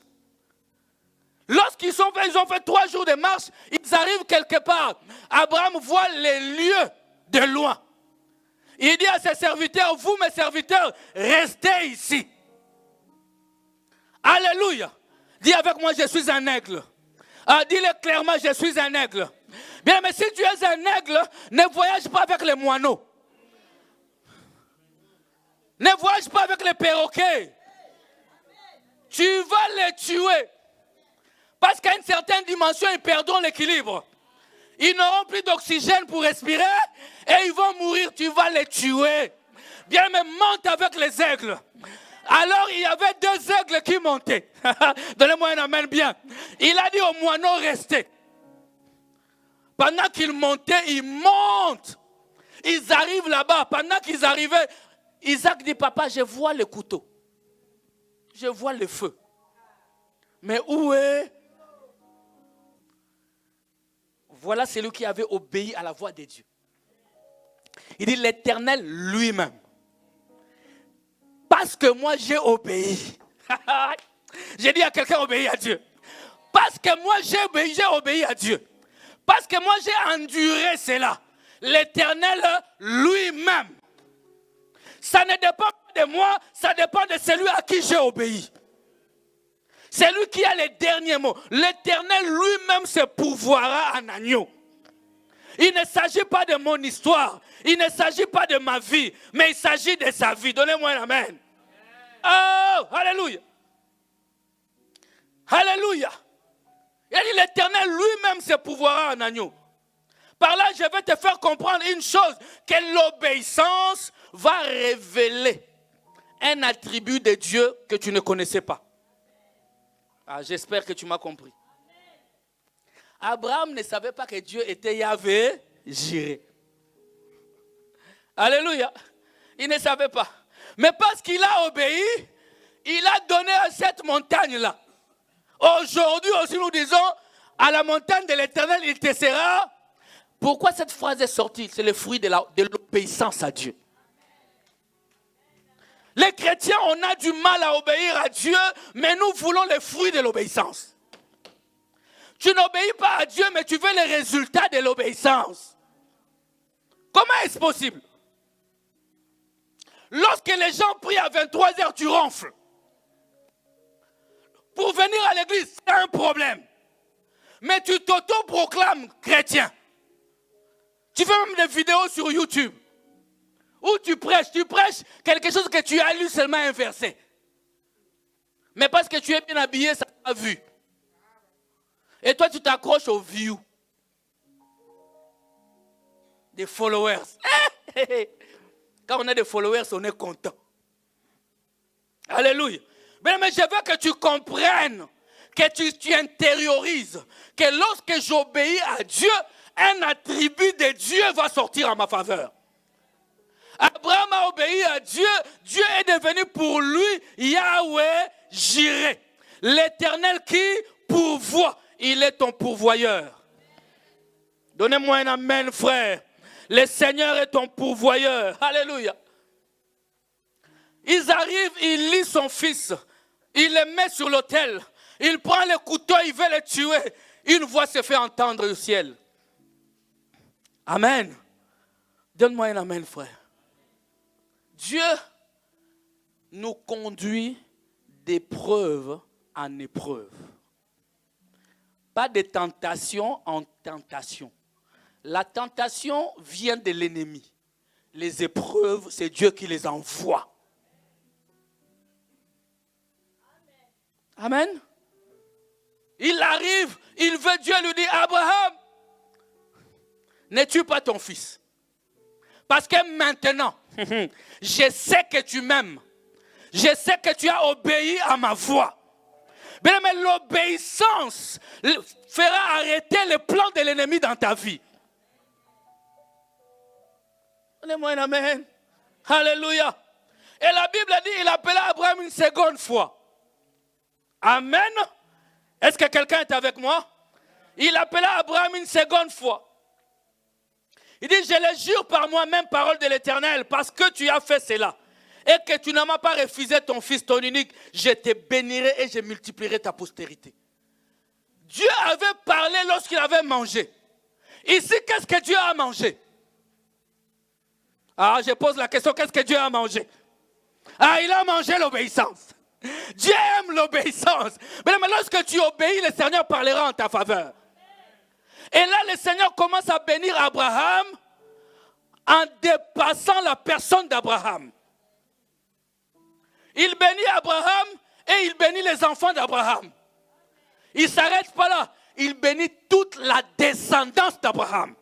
Lorsqu'ils ont fait 3 jours de marche, ils arrivent quelque part. Abraham voit les lieux de loin. Il dit à ses serviteurs, vous mes serviteurs, restez ici. Alléluia. Dis avec moi, je suis un aigle. Dis-le clairement, je suis un aigle. Bien, mais si tu es un aigle, ne voyage pas avec les moineaux. Ne voyage pas avec les perroquets. Tu vas les tuer. Parce qu'à une certaine dimension, ils perdront l'équilibre. Ils n'auront plus d'oxygène pour respirer et ils vont mourir. Tu vas les tuer. Bien, mais monte avec les aigles. Alors, il y avait 2 aigles qui montaient. Donnez-moi un amen bien. Il a dit aux moineaux, restez. Pendant qu'ils montaient, ils montent. Ils arrivent là-bas. Pendant qu'ils arrivaient, Isaac dit, papa, je vois le couteau. Je vois le feu. Mais où est? Voilà celui qui avait obéi à la voix de Dieu. Il dit, l'Éternel lui-même. Parce que moi j'ai obéi. J'ai dit à quelqu'un, obéi à Dieu. Parce que moi j'ai obéi à Dieu. Parce que moi j'ai enduré cela. L'Éternel lui-même. Ça ne dépend pas de moi, ça dépend de celui à qui j'ai obéi. C'est lui qui a les derniers mots. L'Éternel lui-même se pourvoira en agneau. Il ne s'agit pas de mon histoire. Il ne s'agit pas de ma vie. Mais il s'agit de sa vie. Donnez-moi un amen. Oh, alléluia. Alléluia. Il dit l'Éternel lui-même se pourvoira en agneau. Par là, je vais te faire comprendre une chose. Que l'obéissance va révéler un attribut de Dieu que tu ne connaissais pas. Ah, j'espère que tu m'as compris. Abraham ne savait pas que Dieu était Yahvé Jireh. Alléluia. Il ne savait pas. Mais parce qu'il a obéi, il a donné à cette montagne-là. Aujourd'hui aussi nous disons, à la montagne de l'Éternel, il te sera. Pourquoi cette phrase est sortie? C'est le fruit de l'obéissance à Dieu. Les chrétiens, on a du mal à obéir à Dieu, mais nous voulons les fruits de l'obéissance. Tu n'obéis pas à Dieu, mais tu veux les résultats de l'obéissance. Comment est-ce possible? Lorsque les gens prient à 23h, tu ronfles. Pour venir à l'église, c'est un problème. Mais tu t'auto-proclames chrétien. Tu fais même des vidéos sur YouTube. Où tu prêches quelque chose que tu as lu seulement un verset. Mais parce que tu es bien habillé, ça t'a vu. Et toi, tu t'accroches aux views. Des followers. Quand on a des followers, on est content. Alléluia. Mais je veux que tu comprennes que tu intériorises que lorsque j'obéis à Dieu, un attribut de Dieu va sortir en ma faveur. Abraham a obéi à Dieu. Dieu est devenu pour lui Yahweh Jireh. L'Éternel qui pourvoit. Il est ton pourvoyeur. Donnez-moi un amen, frère. Le Seigneur est ton pourvoyeur. Alléluia. Ils arrivent, il lit son fils. Il le met sur l'autel. Il prend le couteau, il veut le tuer. Une voix se fait entendre du ciel. Amen. Donne-moi un amen, frère. Dieu nous conduit d'épreuve en épreuve. Pas de tentation en tentation. La tentation vient de l'ennemi. Les épreuves, c'est Dieu qui les envoie. Amen. Il arrive, il veut, Dieu lui dit, Abraham, ne tue pas ton fils. Parce que maintenant, je sais que tu m'aimes. Je sais que tu as obéi à ma voix. Mais l'obéissance fera arrêter les plans de l'ennemi dans ta vie. Donnez-moi un amen. Alléluia. Et la Bible dit, il appela Abraham une seconde fois. Amen. Est-ce que quelqu'un est avec moi? Il appela Abraham une seconde fois. Il dit, je le jure par moi-même, parole de l'Éternel, parce que tu as fait cela, et que tu ne m'as pas refusé ton fils, ton unique, je te bénirai et je multiplierai ta postérité. Dieu avait parlé lorsqu'il avait mangé. Ici, qu'est-ce que Dieu a mangé? Ah, je pose la question, qu'est-ce que Dieu a mangé? Ah, il a mangé l'obéissance. Dieu aime l'obéissance. Mais lorsque tu obéis, le Seigneur parlera en ta faveur. Et là, le Seigneur commence à bénir Abraham en dépassant la personne d'Abraham. Il bénit Abraham et il bénit les enfants d'Abraham. Il ne s'arrête pas là. Il bénit toute la descendance d'Abraham.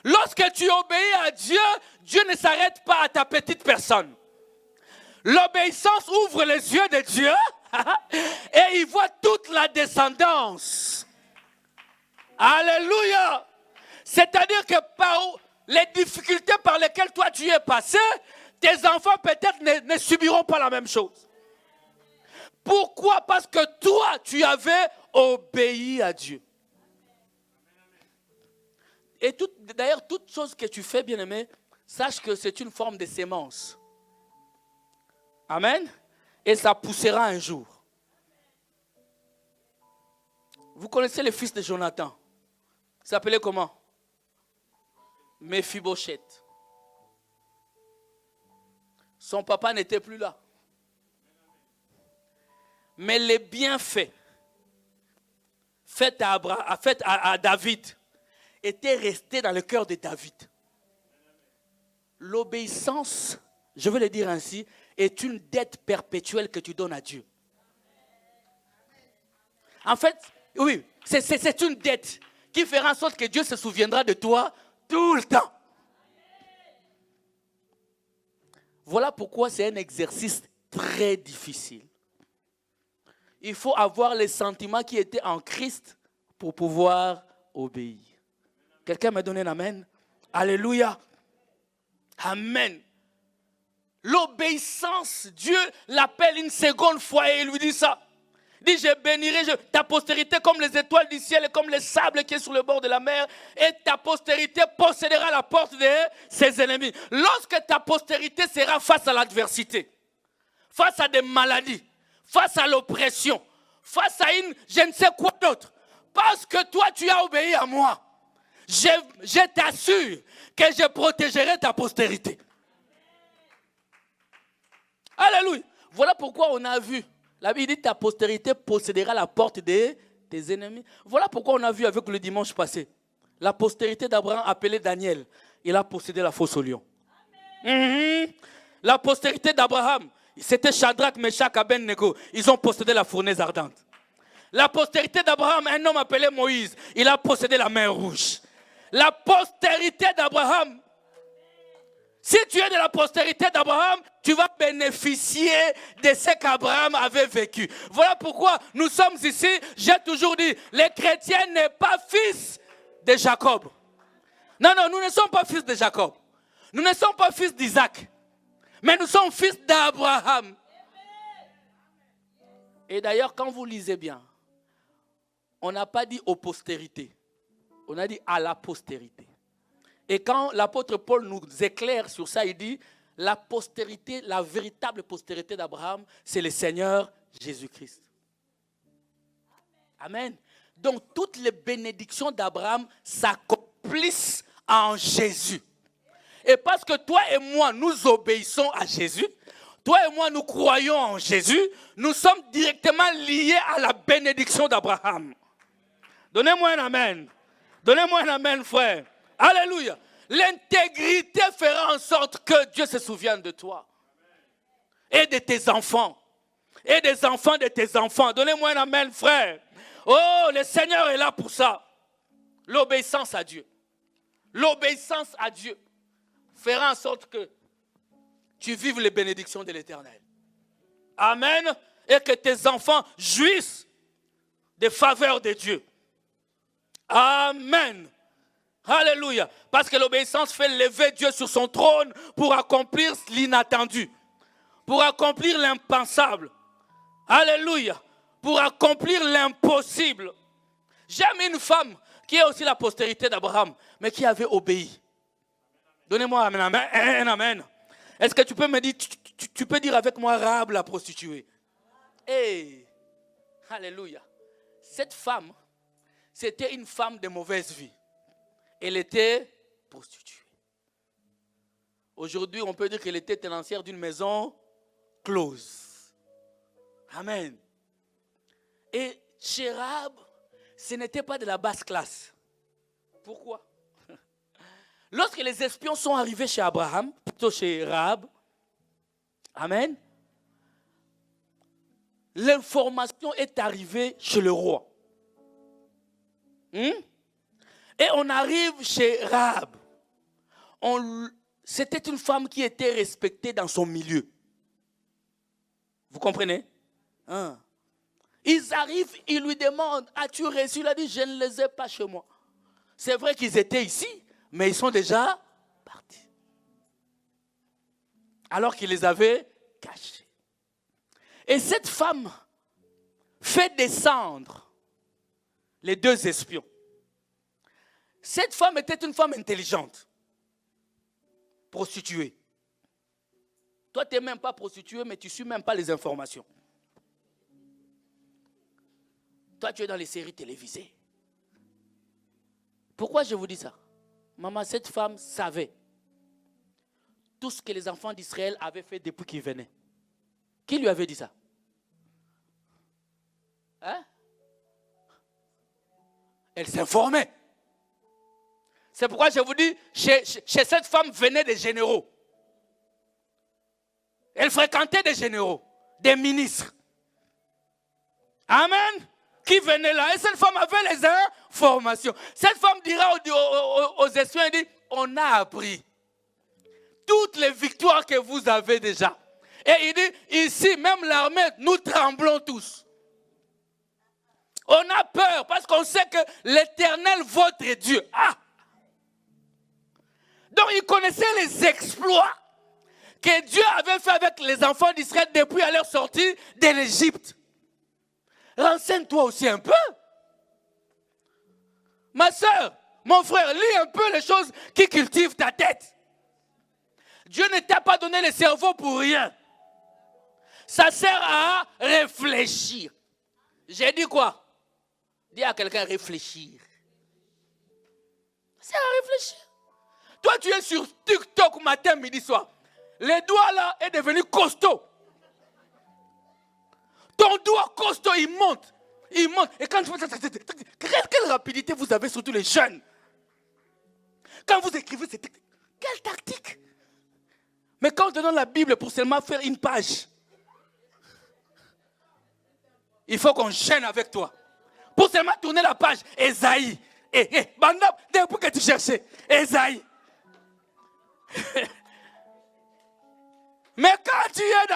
Lorsque tu obéis à Dieu, Dieu ne s'arrête pas à ta petite personne. L'obéissance ouvre les yeux de Dieu et il voit toute la descendance. Alléluia. C'est-à-dire que par les difficultés par lesquelles toi tu es passé, tes enfants peut-être ne subiront pas la même chose. Pourquoi? Parce que toi, tu avais obéi à Dieu. Et d'ailleurs, toute chose que tu fais, bien-aimé, sache que c'est une forme de sémence. Amen. Et ça poussera un jour. Vous connaissez le fils de Jonathan. Il s'appelait comment? Mephibosheth. Son papa n'était plus là. Mais les bienfaits faits à David étaient restés dans le cœur de David. L'obéissance, je veux le dire ainsi, est une dette perpétuelle que tu donnes à Dieu. En fait, oui, c'est une dette qui fera en sorte que Dieu se souviendra de toi tout le temps. Voilà pourquoi c'est un exercice très difficile. Il faut avoir les sentiments qui étaient en Christ pour pouvoir obéir. Quelqu'un m'a donné un amen? Alléluia. Amen. L'obéissance, Dieu l'appelle une seconde fois et il lui dit ça. Il dit, je bénirai ta postérité comme les étoiles du ciel et comme le sable qui est sur le bord de la mer. Et ta postérité possédera la porte de ses ennemis. Lorsque ta postérité sera face à l'adversité, face à des maladies, face à l'oppression, face à je ne sais quoi d'autre, parce que toi tu as obéi à moi, je t'assure que je protégerai ta postérité. Alléluia. Voilà pourquoi on a vu. La Bible dit ta postérité possédera la porte de tes ennemis. Voilà pourquoi on a vu avec le dimanche passé. La postérité d'Abraham appelée Daniel. Il a possédé la fosse au lion. La postérité d'Abraham, c'était Shadrach, Meshach, Abednego. Ils ont possédé la fournaise ardente. La postérité d'Abraham, un homme appelé Moïse, il a possédé la mer rouge. La postérité d'Abraham, si tu es de la postérité d'Abraham, tu vas bénéficier de ce qu'Abraham avait vécu. Voilà pourquoi nous sommes ici. J'ai toujours dit, les chrétiens n'est pas fils de Jacob. Non, nous ne sommes pas fils de Jacob. Nous ne sommes pas fils d'Isaac. Mais nous sommes fils d'Abraham. Et d'ailleurs, quand vous lisez bien, on n'a pas dit aux postérités. On a dit à la postérité. Et quand l'apôtre Paul nous éclaire sur ça, il dit, la postérité, la véritable postérité d'Abraham, c'est le Seigneur Jésus-Christ. Amen. Donc, toutes les bénédictions d'Abraham s'accomplissent en Jésus. Et parce que toi et moi, nous obéissons à Jésus, toi et moi, nous croyons en Jésus, nous sommes directement liés à la bénédiction d'Abraham. Donnez-moi un amen. Donnez-moi un amen, frère. Alléluia. L'intégrité fera en sorte que Dieu se souvienne de toi. Et de tes enfants. Et des enfants de tes enfants. Donnez-moi un amen, frère. Oh, le Seigneur est là pour ça. L'obéissance à Dieu. L'obéissance à Dieu fera en sorte que tu vives les bénédictions de l'Éternel. Amen. Et que tes enfants jouissent des faveurs de Dieu. Amen. Alléluia. Parce que l'obéissance fait lever Dieu sur son trône pour accomplir l'inattendu. Pour accomplir l'impensable. Alléluia. Pour accomplir l'impossible. J'aime une femme qui est aussi la postérité d'Abraham, mais qui avait obéi. Donnez-moi un amen. Un amen. Est-ce que tu peux me dire, tu peux dire avec moi Rahab la prostituée? Hey. Alléluia. Cette femme, c'était une femme de mauvaise vie. Elle était prostituée. Aujourd'hui, on peut dire qu'elle était tenancière d'une maison close. Amen. Et chez Rahab, ce n'était pas de la basse classe. Pourquoi? Lorsque les espions sont arrivés chez Abraham, plutôt chez Rahab, amen, l'information est arrivée chez le roi. Et on arrive chez Rahab. C'était une femme qui était respectée dans son milieu. Vous comprenez? Ils arrivent, ils lui demandent, as-tu reçu? Il a dit, je ne les ai pas chez moi. C'est vrai qu'ils étaient ici, mais ils sont déjà partis. Alors qu'il les avait cachés. Et cette femme fait descendre les deux espions. Cette femme était une femme intelligente. Prostituée. Toi, tu n'es même pas prostituée, mais tu ne suis même pas les informations. Toi, tu es dans les séries télévisées. Pourquoi je vous dis ça? Maman, cette femme savait tout ce que les enfants d'Israël avaient fait depuis qu'ils venaient. Qui lui avait dit ça? Hein? Elle s'informait. C'est pourquoi je vous dis, chez cette femme venaient des généraux. Elle fréquentait des généraux, des ministres. Amen. Qui venaient là. Et cette femme avait les informations. Cette femme dira aux espions, elle dit, on a appris toutes les victoires que vous avez déjà. Et il dit, ici, même l'armée, nous tremblons tous. On a peur parce qu'on sait que l'Éternel, votre Dieu, donc il connaissait les exploits que Dieu avait fait avec les enfants d'Israël depuis à leur sortie de l'Égypte. Renseigne-toi aussi un peu. Ma soeur, mon frère, lis un peu les choses qui cultivent ta tête. Dieu ne t'a pas donné le cerveau pour rien. Ça sert à réfléchir. J'ai dit quoi? Dis à quelqu'un réfléchir. Ça sert à réfléchir. Toi, tu es sur TikTok matin, midi, soir. Les doigts là est devenu costaud. Ton doigt costaud, il monte. Il monte. Et quand tu fais quelle rapidité vous avez, surtout les jeunes. Quand vous écrivez, c'est quelle tactique. Mais quand on te donne la Bible pour seulement faire une page, il faut qu'on gêne avec toi. Pour seulement tourner la page, Esaïe. Banda, depuis que tu cherchais, Esaïe. Mais quand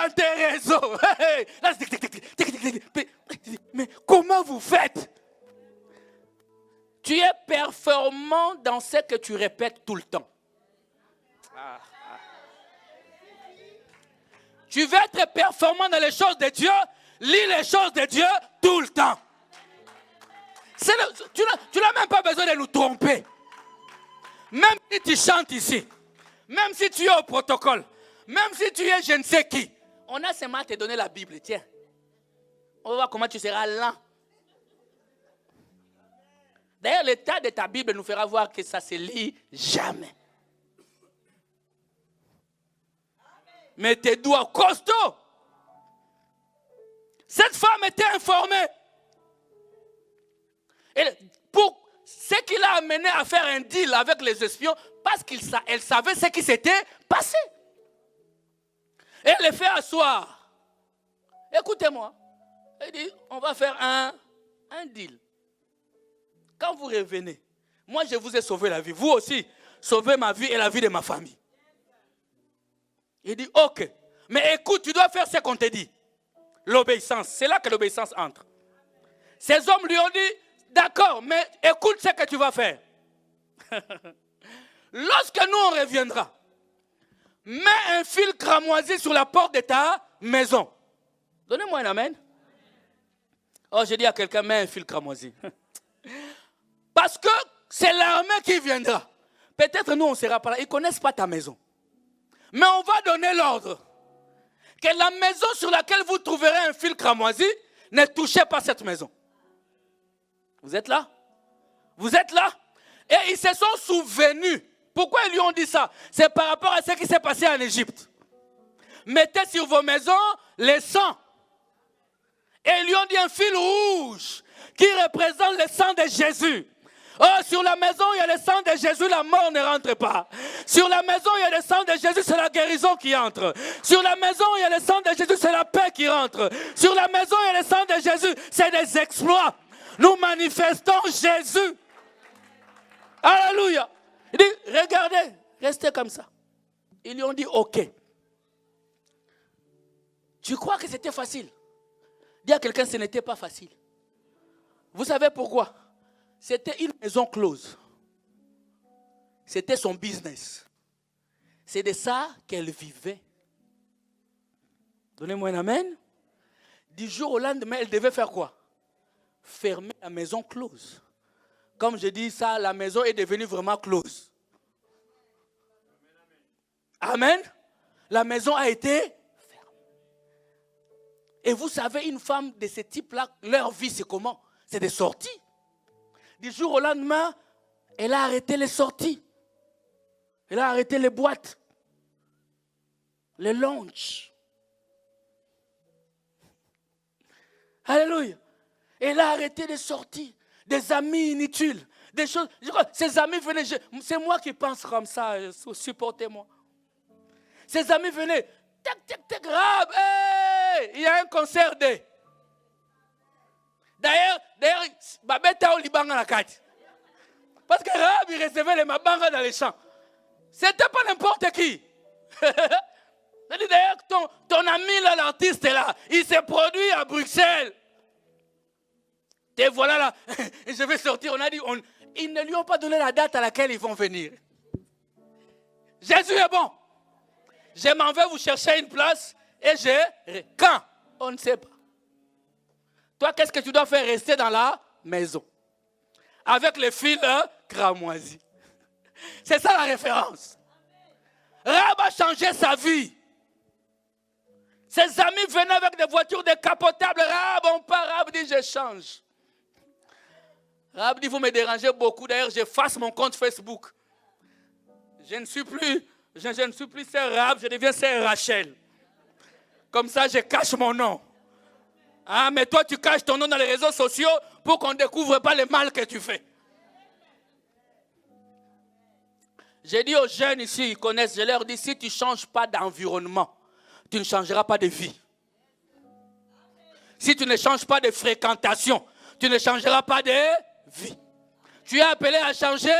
dans tes réseaux. Mais comment vous faites? Tu es performant dans ce que tu répètes tout le temps. Tu veux être performant dans les choses de Dieu, lis les choses de Dieu tout le temps. Tu n'as même pas besoin de nous tromper. Même si tu chantes ici, même si tu es au protocole, même si tu es je ne sais qui, on a seulement à te donner la Bible. Tiens, on va voir comment tu seras lent. D'ailleurs, l'état de ta Bible nous fera voir que ça se lit jamais. Mais tes doigts costauds. Cette femme était informée. Et pour ce qui l'a amené à faire un deal avec les espions, parce qu'elle savait ce qui s'était passé. Et elle les fait asseoir. Écoutez-moi. Elle dit, on va faire un deal. Quand vous revenez, moi je vous ai sauvé la vie. Vous aussi, sauvez ma vie et la vie de ma famille. Il dit, ok. Mais écoute, tu dois faire ce qu'on te dit. L'obéissance. C'est là que l'obéissance entre. Ces hommes lui ont dit, d'accord, mais écoute ce que tu vas faire. Lorsque nous on reviendra, mets un fil cramoisi sur la porte de ta maison. Donnez-moi un amen. Oh, j'ai dit à quelqu'un, mets un fil cramoisi. Parce que c'est l'armée qui viendra. Peut-être nous on ne sera pas là. Ils ne connaissent pas ta maison. Mais on va donner l'ordre que la maison sur laquelle vous trouverez un fil cramoisi, ne touchez pas cette maison. Vous êtes là? Vous êtes là? Et ils se sont souvenus. Pourquoi ils lui ont dit ça? C'est par rapport à ce qui s'est passé en Égypte. Mettez sur vos maisons les sangs. Et ils lui ont dit un fil rouge qui représente le sang de Jésus. Oh, sur la maison, il y a le sang de Jésus, la mort ne rentre pas. Sur la maison, il y a le sang de Jésus, c'est la guérison qui entre. Sur la maison, il y a le sang de Jésus, c'est la paix qui rentre. Sur la maison, il y a le sang de Jésus, c'est des exploits. Nous manifestons Jésus. Alléluia. Il dit, regardez, restez comme ça. Ils lui ont dit, ok. Tu crois que c'était facile? Dis à quelqu'un, ce n'était pas facile. Vous savez pourquoi? C'était une maison close. C'était son business. C'est de ça qu'elle vivait. Donnez-moi un amen. Du jour au lendemain, elle devait faire quoi? Fermer la maison close. Comme je dis ça, la maison est devenue vraiment close. Amen. La maison a été fermée. Et vous savez, une femme de ce type-là, leur vie, c'est comment? C'est des sorties. Du jour au lendemain, elle a arrêté les sorties. Elle a arrêté les boîtes. Les lunchs. Alléluia. Elle a arrêté les sorties. Des amis inutiles. Des choses. Ces amis venaient. C'est moi qui pense comme ça. Supportez-moi. Ces amis venaient. Tac, tac, tac, Rab. Hey, il y a un concert de. D'ailleurs, Babeta au Liban à la carte. Parce que Rab, il recevait les mabanga dans les champs. C'était pas n'importe qui. D'ailleurs, ton ami là, l'artiste là, il s'est produit à Bruxelles. Et voilà là, je vais sortir. On a dit, ils ne lui ont pas donné la date à laquelle ils vont venir. Jésus est bon. Je m'en vais vous chercher une place et quand? On ne sait pas. Toi, qu'est-ce que tu dois faire? Rester dans la maison. Avec les fils cramoisis. C'est ça la référence. Rab a changé sa vie. Ses amis venaient avec des voitures décapotables. Rab, on part. Rab dit, je change. Rab dit, vous me dérangez beaucoup. D'ailleurs, j'efface mon compte Facebook. Je ne suis plus sœur Rab, je deviens sœur Rachel. Comme ça, je cache mon nom. Ah, mais toi, tu caches ton nom dans les réseaux sociaux pour qu'on ne découvre pas le mal que tu fais. J'ai dit aux jeunes ici, ils connaissent, je leur dis, si tu ne changes pas d'environnement, tu ne changeras pas de vie. Si tu ne changes pas de fréquentation, tu ne changeras pas de vie. Tu es appelé à changer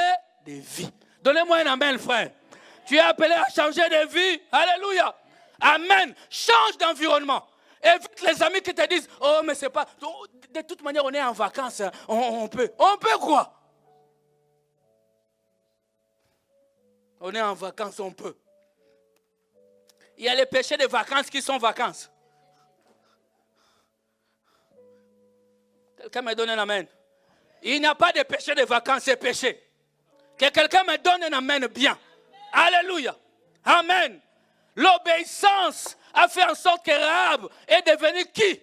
de vie. Donnez-moi un amen, frère. Tu es appelé à changer de vie. Alléluia. Amen. Change d'environnement. Évite les amis qui te disent, oh mais c'est pas... De toute manière, on est en vacances. On peut. On peut quoi? On est en vacances, on peut. Il y a les péchés des vacances qui sont vacances. Quelqu'un me donne un amen. Il n'y a pas de péché de vacances, c'est péché. Que quelqu'un me donne un amen bien. Alléluia. Amen. L'obéissance a fait en sorte que Rahab est devenu qui?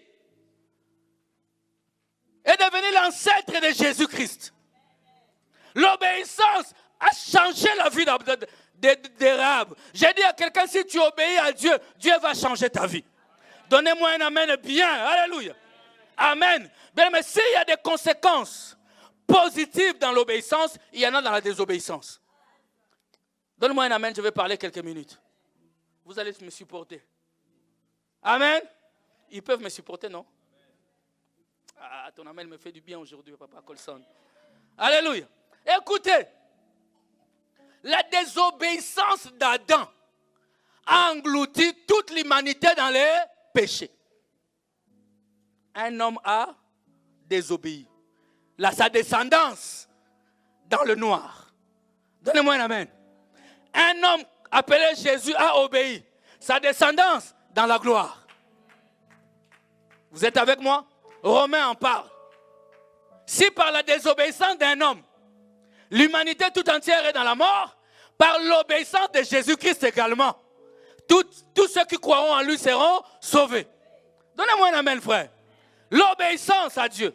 Est devenu l'ancêtre de Jésus-Christ. L'obéissance a changé la vie de Rahab. J'ai dit à quelqu'un, si tu obéis à Dieu, Dieu va changer ta vie. Donnez-moi un amen bien. Alléluia. Amen. Bien, mais s'il y a des conséquences positives dans l'obéissance, il y en a dans la désobéissance. Donne-moi un amen, je vais parler quelques minutes. Vous allez me supporter. Amen. Ils peuvent me supporter, non? Ah, ton amen me fait du bien aujourd'hui, Papa Colson. Alléluia. Écoutez, la désobéissance d'Adam a englouti toute l'humanité dans les péchés. Un homme a désobéi. Sa descendance dans le noir. Donnez-moi un amen. Un homme appelé Jésus a obéi. Sa descendance dans la gloire. Vous êtes avec moi? Romains en parle. Si par la désobéissance d'un homme, l'humanité tout entière est dans la mort, par l'obéissance de Jésus-Christ également, tous ceux qui croiront en lui seront sauvés. Donnez-moi un amen, frère. L'obéissance à Dieu.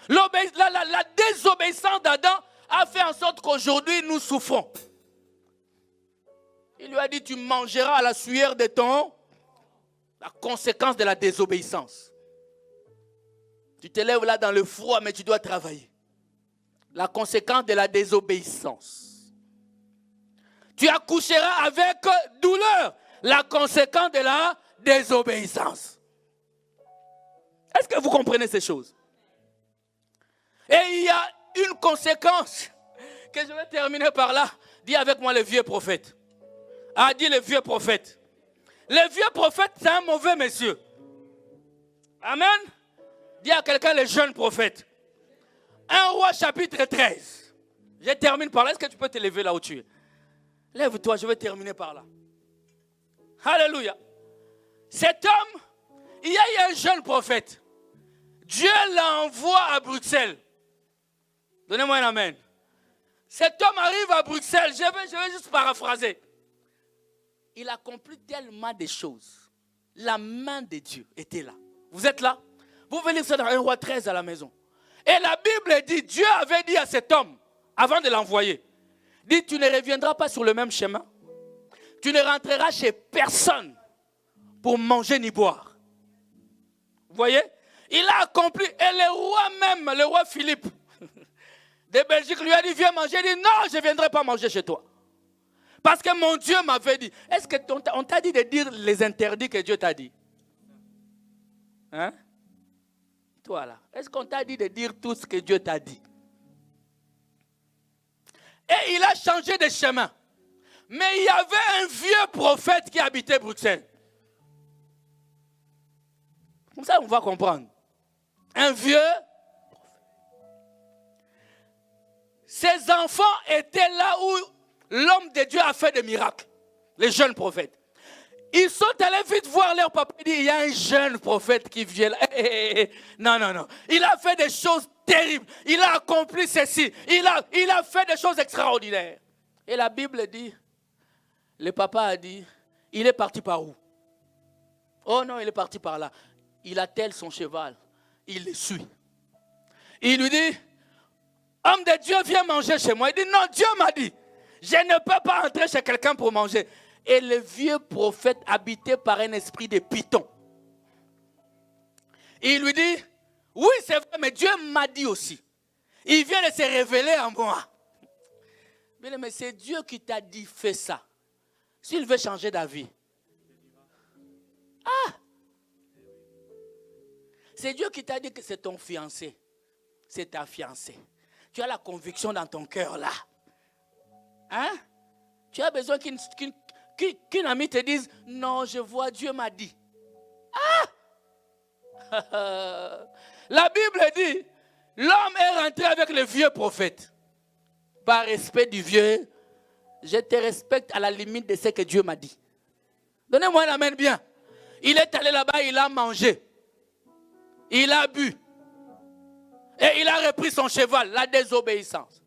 La désobéissance d'Adam a fait en sorte qu'aujourd'hui nous souffrons. Il lui a dit, tu mangeras à la sueur de ton... La conséquence de la désobéissance. Tu te lèves là dans le froid, mais tu dois travailler. La conséquence de la désobéissance. Tu accoucheras avec douleur. La conséquence de la désobéissance. Est-ce que vous comprenez ces choses? Et il y a une conséquence que je vais terminer par là. Dis avec moi le vieux prophète. Ah, dis le vieux prophète. Le vieux prophète, c'est un mauvais monsieur. Amen. Dis à quelqu'un le jeune prophète. 1 Roi chapitre 13. Je termine par là. Est-ce que tu peux te lever là où tu es? Lève-toi, je vais terminer par là. Alléluia. Cet homme, il y a eu un jeune prophète. Dieu l'envoie à Bruxelles. Donnez-moi un amen. Cet homme arrive à Bruxelles. Je vais juste paraphraser. Il accomplit tellement de choses. La main de Dieu était là. Vous êtes là? Vous pouvez lire ça dans 1 Roi 13 à la maison. Et la Bible dit, Dieu avait dit à cet homme, avant de l'envoyer, dit, tu ne reviendras pas sur le même chemin. Tu ne rentreras chez personne pour manger ni boire. Vous voyez? Il a accompli. Et le roi même, le roi Philippe de Belgique lui a dit, viens manger. Il dit, non, je ne viendrai pas manger chez toi. Parce que mon Dieu m'avait dit. Est-ce qu'on t'a dit de dire les interdits que Dieu t'a dit? Hein? Toi là. Est-ce qu'on t'a dit de dire tout ce que Dieu t'a dit? Et il a changé de chemin. Mais il y avait un vieux prophète qui habitait Bruxelles. Comme ça, on va comprendre. Un vieux prophète. Ses enfants étaient là où l'homme de Dieu a fait des miracles. Les jeunes prophètes. Ils sont allés vite voir leur papa. Il dit, il y a un jeune prophète qui vient là. Non, non, non. Il a fait des choses terribles. Il a accompli ceci. Il a fait des choses extraordinaires. Et la Bible dit, le papa a dit, il est parti par où? Oh non, il est parti par là. Il attelle son cheval. Il le suit. Il lui dit, homme de Dieu, viens manger chez moi. Il dit, non, Dieu m'a dit, je ne peux pas entrer chez quelqu'un pour manger. Et le vieux prophète habité par un esprit de python. Il lui dit, oui c'est vrai, mais Dieu m'a dit aussi. Il vient de se révéler en moi. Mais c'est Dieu qui t'a dit, fais ça. S'il veut changer d'avis. Ah! C'est Dieu qui t'a dit que c'est ton fiancé. C'est ta fiancée. Tu as la conviction dans ton cœur là. Hein? Tu as besoin qu'une amie te dise, non, je vois, Dieu m'a dit. La Bible dit, l'homme est rentré avec le vieux prophète. Par respect du vieux, je te respecte à la limite de ce que Dieu m'a dit. Donnez-moi un amen bien. Il est allé là-bas, il a mangé. Il a bu. Et il a repris son cheval, la désobéissance.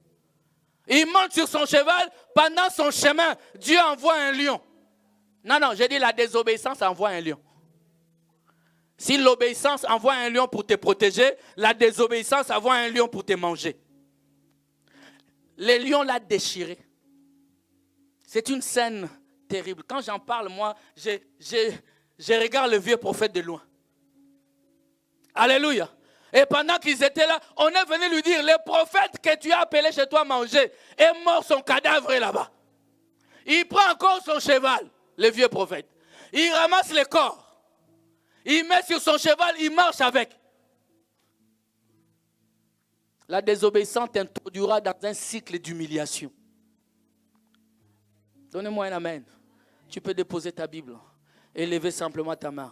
Il monte sur son cheval, pendant son chemin, Dieu envoie un lion. Non, j'ai dit la désobéissance envoie un lion. Si l'obéissance envoie un lion pour te protéger, la désobéissance envoie un lion pour te manger. Le lion l'a déchiré. C'est une scène terrible. Quand j'en parle, moi, je regarde le vieux prophète de loin. Alléluia. Et pendant qu'ils étaient là, on est venu lui dire, le prophète que tu as appelé chez toi manger est mort, son cadavre est là-bas. Il prend encore son cheval, le vieux prophète. Il ramasse le corps. Il met sur son cheval, il marche avec. La désobéissance t'introduira dans un cycle d'humiliation. Donnez-moi un amen. Tu peux déposer ta Bible et lever simplement ta main.